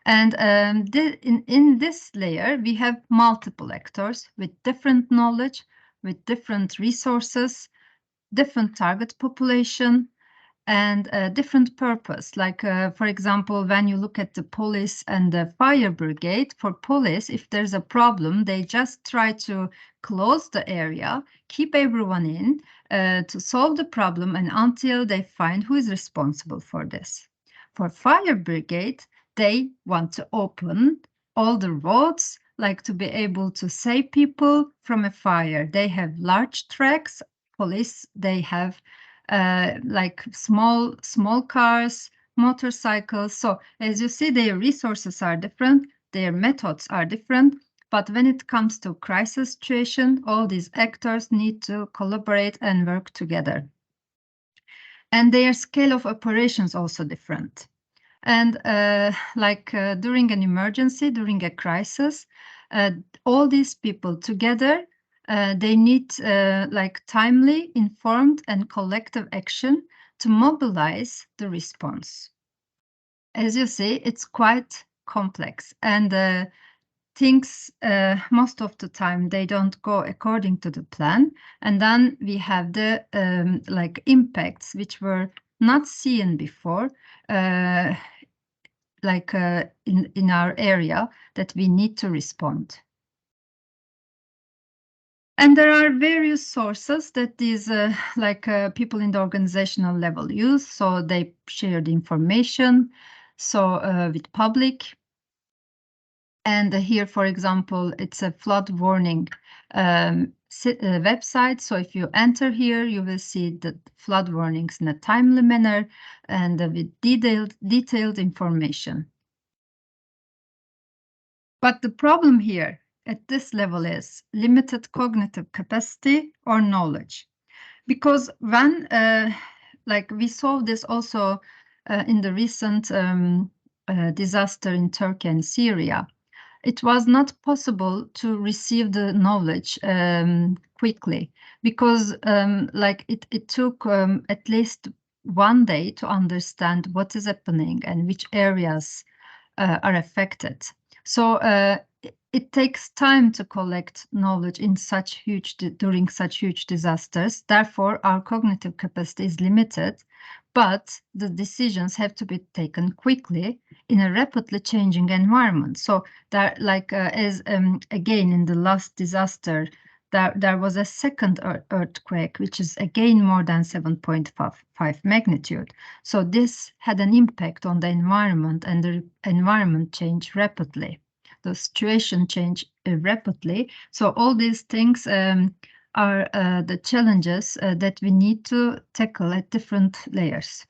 And in this layer, we have multiple actors with different knowledge, with different resources, different target population, and a different purpose. Like, for example, when you look at the police and the fire brigade, for police, if there's a problem, they just try to close the area, keep everyone in to solve the problem, and until they find who is responsible for this. For fire brigade, they want to open all the roads, like to be able to save people from a fire. They have large tracks. Police, they have like small cars, motorcycles. So as you see, their resources are different, their methods are different. But when it comes to crisis situation, all these actors need to collaborate and work together. And their scale of operations also different. And during an emergency, during a crisis, all these people together, they need like timely, informed, and collective action to mobilize the response. As you see, it's quite complex, and things most of the time they don't go according to the plan, and then we have the like impacts which were not seen before. In our area that we need to respond. And there are various sources that these people in the organizational level use. So they share the information, so with public. And here, for example, it's a flood warning website. So if you enter here, you will see the flood warnings in a timely manner and with detailed information. But the problem here at this level is limited cognitive capacity or knowledge. Because when, we saw this also in the recent disaster in Turkey and Syria, it was not possible to receive the knowledge quickly because it took at least 1 day to understand what is happening and which areas are affected. So it takes time to collect knowledge in during such huge disasters. Therefore, our cognitive capacity is limited, but the decisions have to be taken quickly in a rapidly changing environment. So that, again in the last disaster, there was a second earthquake, which is again more than 7.5 magnitude. So this had an impact on the environment, and the environment changed rapidly. The situation changed rapidly. So all these things are the challenges that we need to tackle at different layers.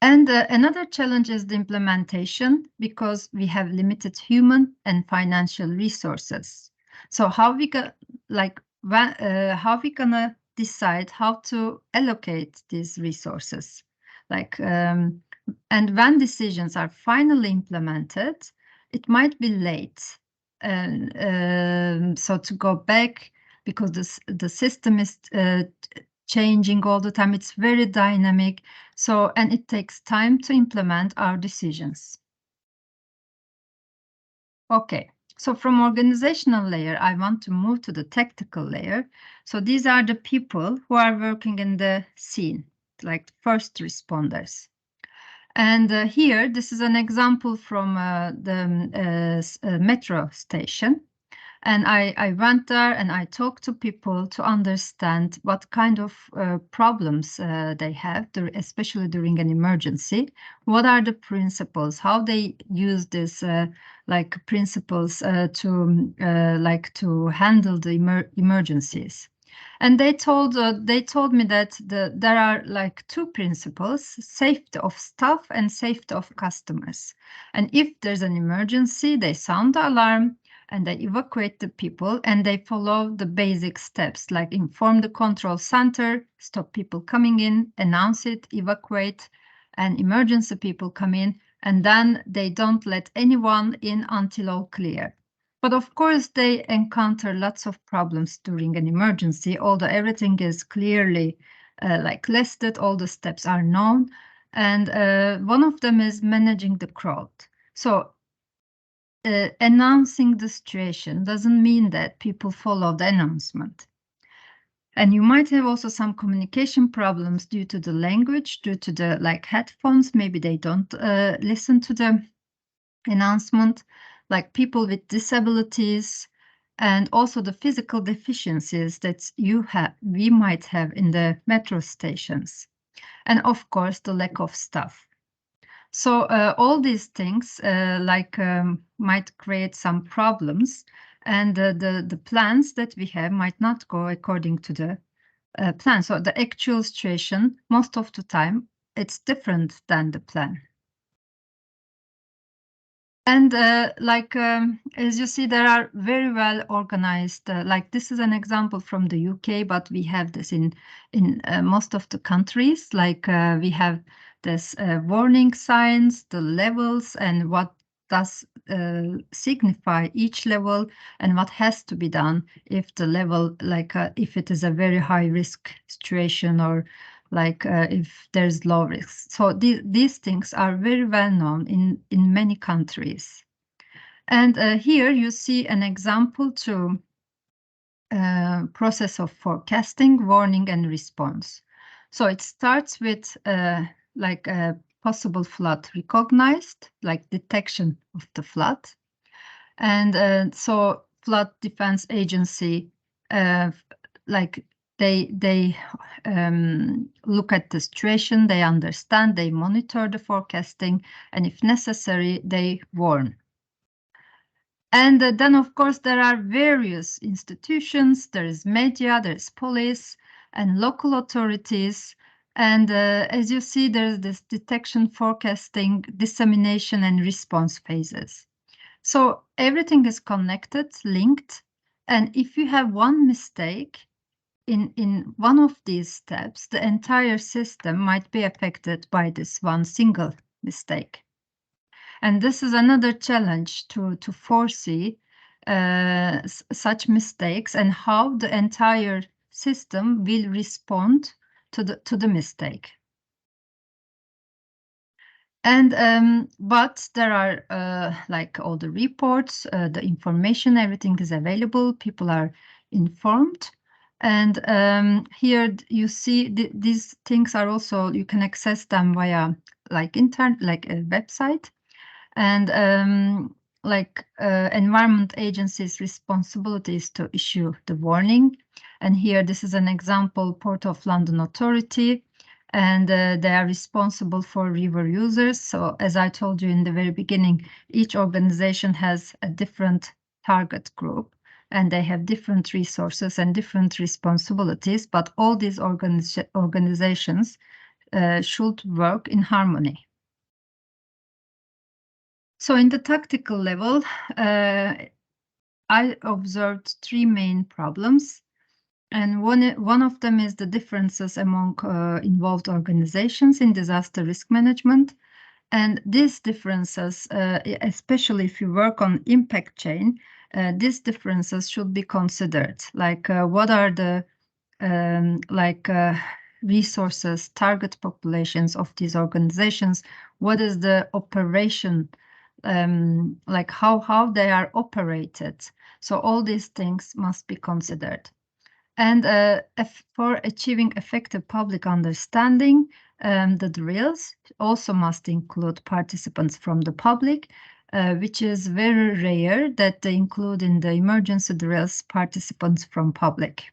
And another challenge is the implementation, because we have limited human and financial resources. So how we gonna decide how to allocate these resources? And when decisions are finally implemented, it might be late. And so to go back, because the system is changing all the time, it's very dynamic. So, and it takes time to implement our decisions. Okay, so from organizational layer, I want to move to the tactical layer. So these are the people who are working in the scene, like first responders. And here, this is an example from the metro station. And I went there and I talked to people to understand what kind of problems they have, especially during an emergency. What are the principles? How they use this like principles to handle the emergencies. And they told me that there are like two principles: safety of staff and safety of customers. And if there's an emergency, they sound the alarm and they evacuate the people, and they follow the basic steps like inform the control center, stop people coming in, announce it, evacuate, and emergency people come in, and then they don't let anyone in until all clear. But of course, they encounter lots of problems during an emergency, although everything is clearly like listed, all the steps are known. And one of them is managing the crowd. So announcing the situation doesn't mean that people follow the announcement. And you might have also some communication problems due to the language, due to the like headphones. Maybe they don't listen to the announcement, like people with disabilities, and also the physical deficiencies that we might have in the metro stations. And of course, the lack of staff. So all these things might create some problems, and the plans that we have might not go according to the plan. So the actual situation, most of the time, it's different than the plan. And as you see, there are very well organized, like this is an example from the UK, but we have this in most of the countries. Like we have this warning signs, the levels, and what does signify each level, and what has to be done if the level, if it is a very high risk situation, or if there's low risk. So these things are very well known in many countries. And here you see an example to process of forecasting, warning, and response. So it starts with a possible flood recognized, like detection of the flood. And so Flood Defense Agency, they look at the situation, they understand, they monitor the forecasting, and if necessary, they warn. And then, of course, there are various institutions. There is media, there is police, and local authorities. And as you see, there's this detection, forecasting, dissemination, and response phases. So everything is connected, linked. And if you have one mistake in one of these steps, the entire system might be affected by this one single mistake. And this is another challenge to foresee such mistakes and how the entire system will respond to the mistake. And but there are like all the reports, the information, everything is available. People are informed. And here you see these things are also, you can access them via like a website. And Environment Agency's responsibility is to issue the warning. And here, this is an example, Port of London Authority, and they are responsible for river users. So as I told you in the very beginning, each organization has a different target group, and they have different resources and different responsibilities, but all these organizations should work in harmony. So in the tactical level, I observed three main problems. And one of them is the differences among involved organizations in disaster risk management. And these differences, especially if you work on impact chain, these differences should be considered. Like what are the resources, target populations of these organizations? What is the operation, like how they are operated? So all these things must be considered. And for achieving effective public understanding, the drills also must include participants from the public, which is very rare that they include in the emergency drills participants from public.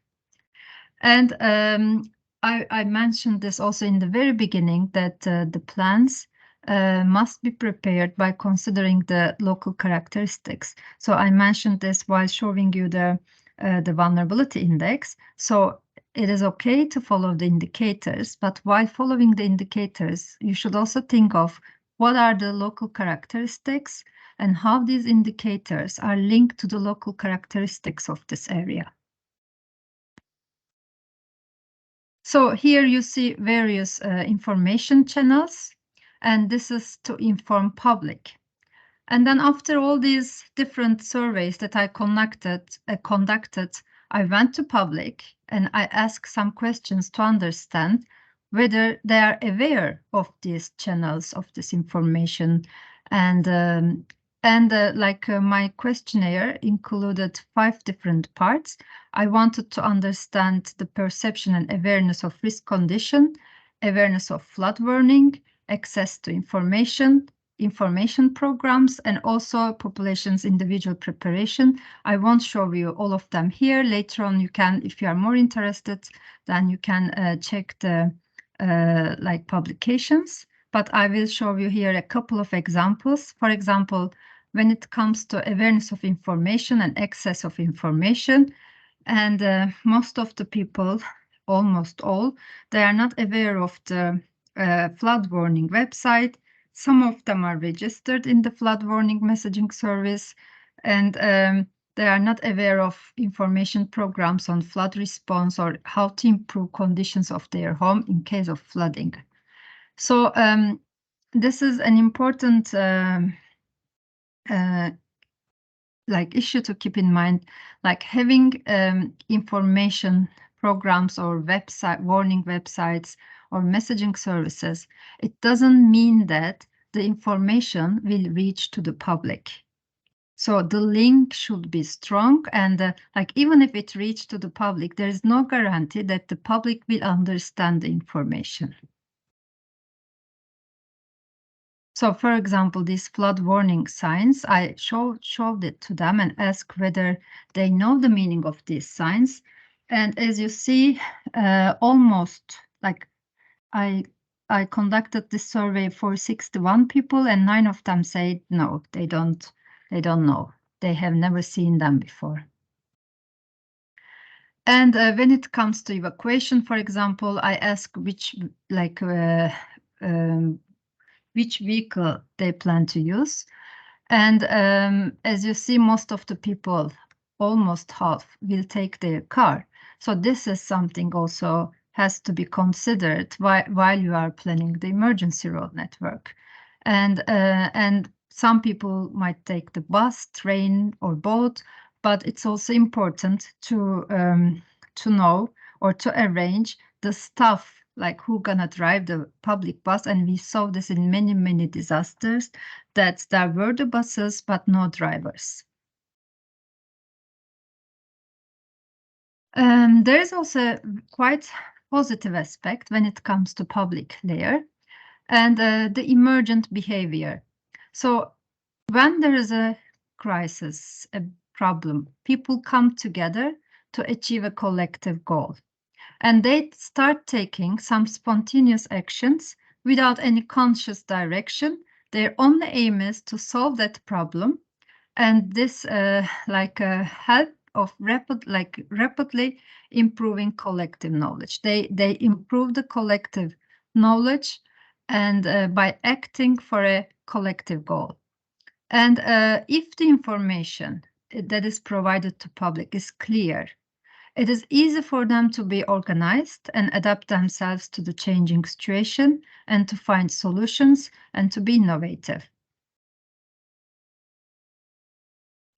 And I mentioned this also in the very beginning, that the plans must be prepared by considering the local characteristics. So I mentioned this while showing you the vulnerability index. So it is okay to follow the indicators, but while following the indicators, you should also think of what are the local characteristics and how these indicators are linked to the local characteristics of this area. So here you see various information channels, and this is to inform public. And then after all these different surveys that I conducted, I went to public and I asked some questions to understand whether they are aware of these channels of this information. And my questionnaire included 5 different parts. I wanted to understand the perception and awareness of risk condition, awareness of flood warning, access to information programs, and also population's individual preparation. I won't show you all of them here. Later on, you can, if you are more interested, then you can check the publications. But I will show you here a couple of examples. For example, when it comes to awareness of information and access of information, and most of the people, almost all, they are not aware of the flood warning website. Some of them are registered in the flood warning messaging service, and they are not aware of information programs on flood response or how to improve conditions of their home in case of flooding. So this is an important issue to keep in mind, like having information programs or warning websites or messaging services. It doesn't mean that the information will reach to the public. So the link should be strong, and even if it reaches to the public, there is no guarantee that the public will understand the information. So, for example, these flood warning signs, I showed it to them and asked whether they know the meaning of these signs. And as you see, almost I conducted this survey for 61 people, and 9 of them said no, they don't know. They have never seen them before. And when it comes to evacuation, for example, I asked which vehicle they plan to use. And as you see, most of the people, almost half, will take their car. So this is something also has to be considered while you are planning the emergency road network. And some people might take the bus, train, or boat, but it's also important to know or to arrange the staff, like who gonna drive the public bus. And we saw this in many disasters, that there were the buses but no drivers. There is also quite positive aspect when it comes to public layer and the emergent behavior. So when there is a crisis, a problem, people come together to achieve a collective goal. And they start taking some spontaneous actions without any conscious direction. Their only aim is to solve that problem, and this help of rapidly improving collective knowledge. They improve the collective knowledge, and by acting for a collective goal. And if the information that is provided to public is clear, it is easy for them to be organized and adapt themselves to the changing situation and to find solutions and to be innovative.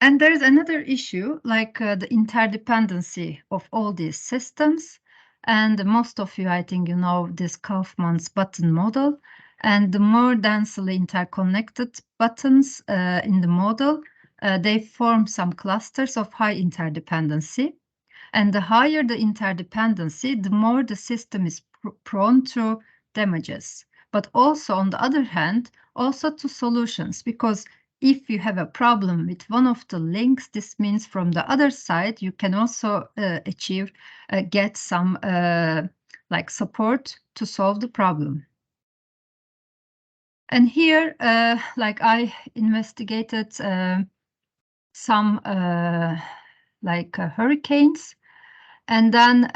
And there's another issue, like the interdependency of all these systems. And most of you, I think, you know this Kaufman's button model. And the more densely interconnected buttons in the model, they form some clusters of high interdependency. And the higher the interdependency, the more the system is prone to damages. But also, on the other hand, also to solutions, because if you have a problem with one of the links, this means from the other side, you can also get some like support to solve the problem. And here, like I investigated some hurricanes, and then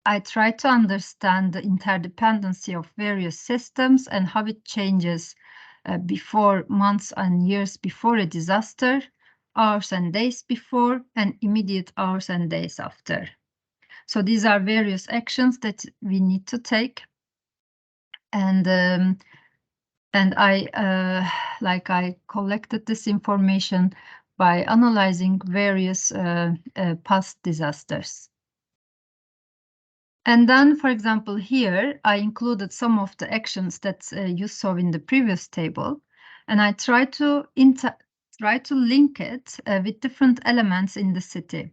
I try to understand the interdependency of various systems and how it changes before, months and years before a disaster, hours and days before, and immediate hours and days after. So these are various actions that we need to take. And I collected this information by analyzing various past disasters. And then, for example, here, I included some of the actions that you saw in the previous table, and I try to link it with different elements in the city.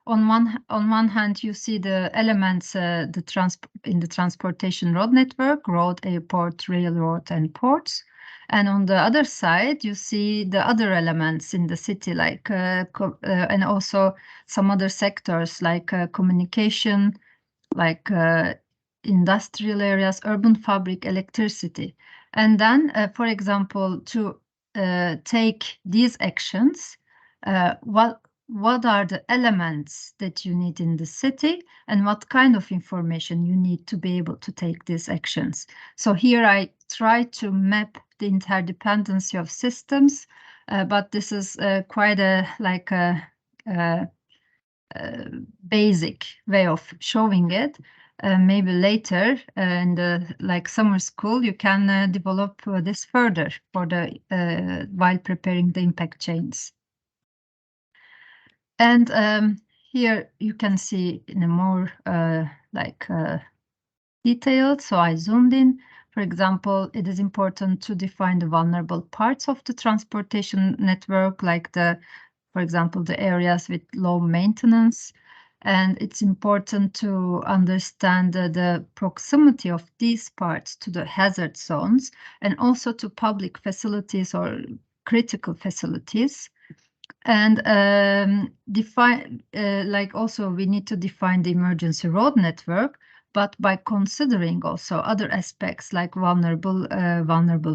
On one hand, you see the elements in the transportation road network, road, airport, railroad, and ports. And on the other side, you see the other elements in the city, like and also some other sectors like communication, like industrial areas, urban fabric, electricity. And then, for example, to take these actions, what are the elements that you need in the city, and what kind of information you need to be able to take these actions. So here I try to map the interdependency of systems, but this is quite a basic way of showing it. Maybe later in the summer school, you can develop this further for the while preparing the impact chains. And here you can see in a more detailed. So I zoomed in. For example, it is important to define the vulnerable parts of the transportation network, like for example, the areas with low maintenance. And it's important to understand the proximity of these parts to the hazard zones and also to public facilities or critical facilities. And also we need to define the emergency road network, but by considering also other aspects like vulnerable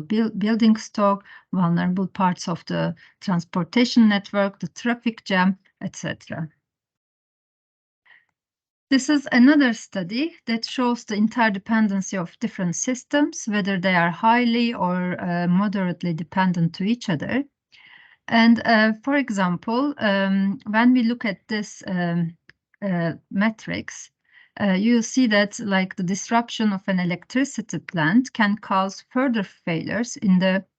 building stock, vulnerable parts of the transportation network, the traffic jam, etc. This is another study that shows the interdependency of different systems, whether they are highly or moderately dependent to each other. And for example, when we look at this matrix, you see that the disruption of an electricity plant can cause further failures in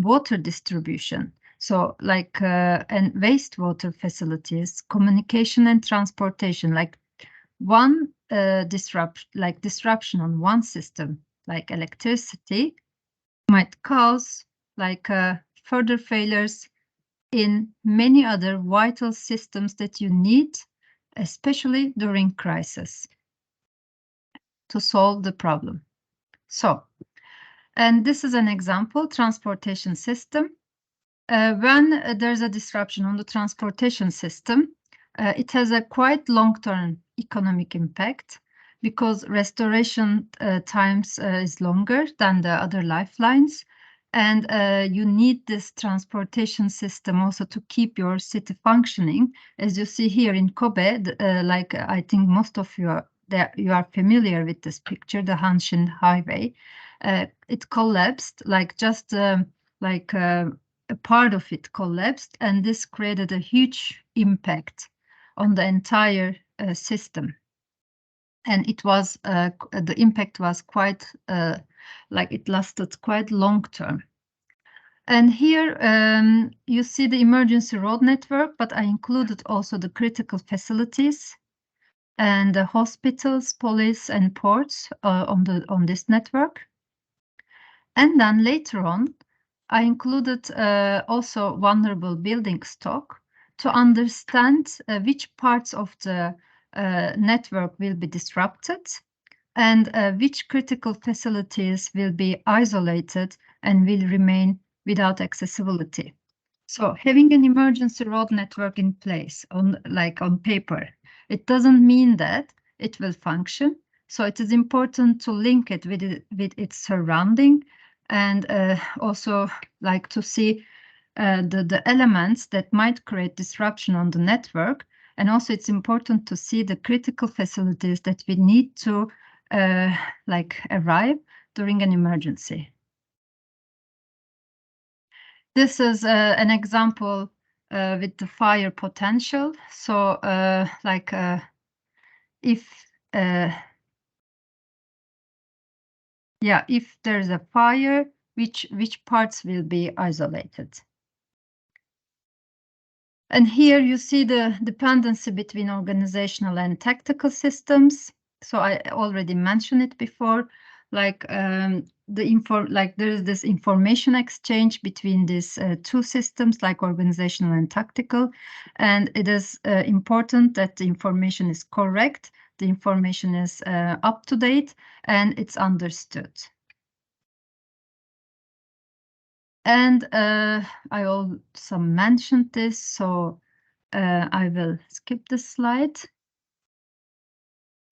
water distribution. So and wastewater facilities, communication and transportation, one disruption on one system, like electricity, might cause further failures in many other vital systems that you need, especially during crisis, to solve the problem. So, and this is an example, transportation system. When there's a disruption on the transportation system, it has a quite long-term economic impact because restoration times is longer than the other lifelines. And you need this transportation system also to keep your city functioning. As you see here in Kobe, I think most of you are familiar with this picture, the Hanshin Highway. It collapsed, a part of it collapsed, and this created a huge impact on the entire system. And it was the impact was quite it lasted quite long term. And here you see the emergency road network, but I included also the critical facilities and the hospitals, police, and ports on this network. And then later on, I included also vulnerable building stock to understand which parts of the network will be disrupted and which critical facilities will be isolated and will remain without accessibility. So having an emergency road network in place on paper, it doesn't mean that it will function. So it is important to link it with its surrounding, and also like to see the elements that might create disruption on the network. And also it's important to see the critical facilities that we need to arrive during an emergency. This is an example with the fire potential. So if there's a fire, which parts will be isolated? And here you see the dependency between organizational and tactical systems. So I already mentioned it before, there is this information exchange between these two systems, like organizational and tactical, and it is important that the information is correct, the information is up to date, and it's understood. And I also mentioned this, so I will skip this slide.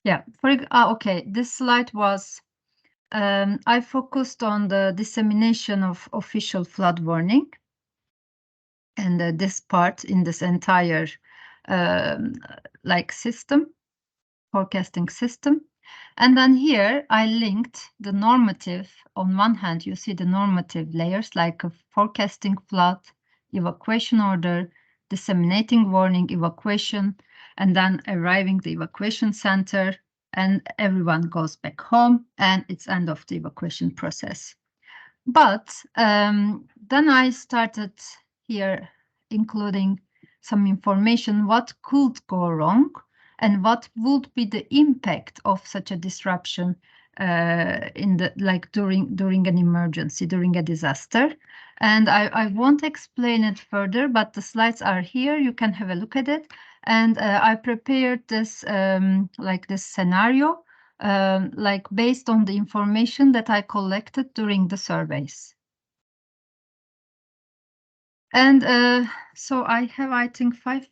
Yeah, okay, this slide was, I focused on the dissemination of official flood warning, and this part in this entire system, forecasting system. And then here I linked the normative. On one hand, you see the normative layers like a forecasting flood, evacuation order, disseminating warning, evacuation, and then arriving the evacuation center, and everyone goes back home, and it's end of the evacuation process. But then I started here including some information what could go wrong and what would be the impact of such a disruption during an emergency, during a disaster. And I won't explain it further, but the slides are here. You can have a look at it. And I prepared this this scenario based on the information that I collected during the surveys. And so I have, I think, 5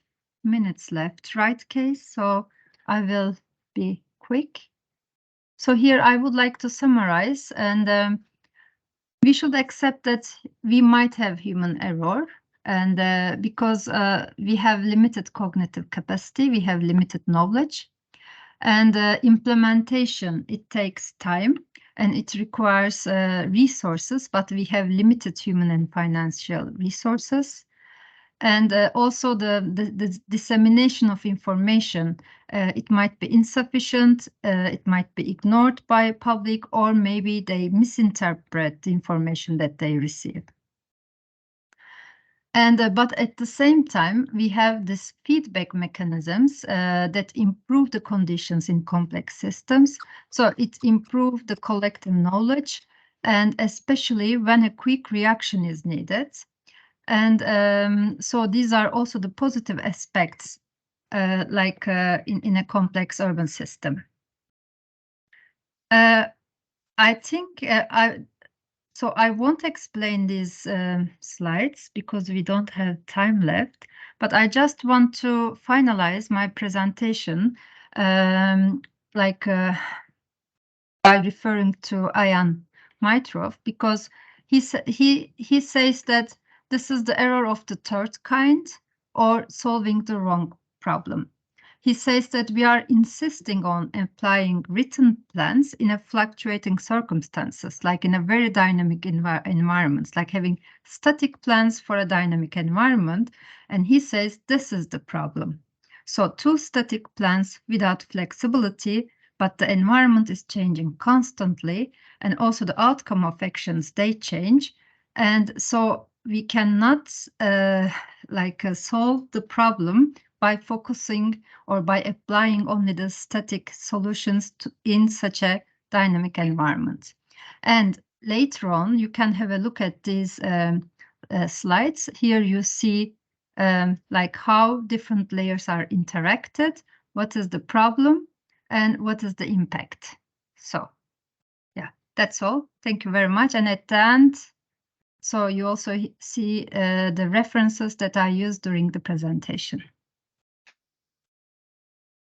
minutes left, right, Cees? So I will be quick. So here I would like to summarize, and we should accept that we might have human error, and because we have limited cognitive capacity, we have limited knowledge, and implementation, it takes time and it requires resources, but we have limited human and financial resources. And also the dissemination of information, it might be insufficient, it might be ignored by public, or maybe they misinterpret the information that they receive. And but at the same time, we have this feedback mechanisms that improve the conditions in complex systems. So it improves the collective knowledge, and especially when a quick reaction is needed. And so these are also the positive aspects, in a complex urban system. I think So I won't explain these slides because we don't have time left, but I just want to finalize my presentation by referring to Ian Mitrov, because he says that this is the error of the third kind, or solving the wrong problem. He says that we are insisting on applying written plans in a fluctuating circumstances, like in a very dynamic environments, like having static plans for a dynamic environment. And he says this is the problem. So two static plans without flexibility, but the environment is changing constantly, and also the outcome of actions, they change. And so we cannot solve the problem by focusing or by applying only the static solutions in such a dynamic environment. And later on, you can have a look at these slides. Here you see how different layers are interacted, what is the problem, and what is the impact. So yeah, that's all. Thank you very much. And at the end, so you also see the references that I used during the presentation.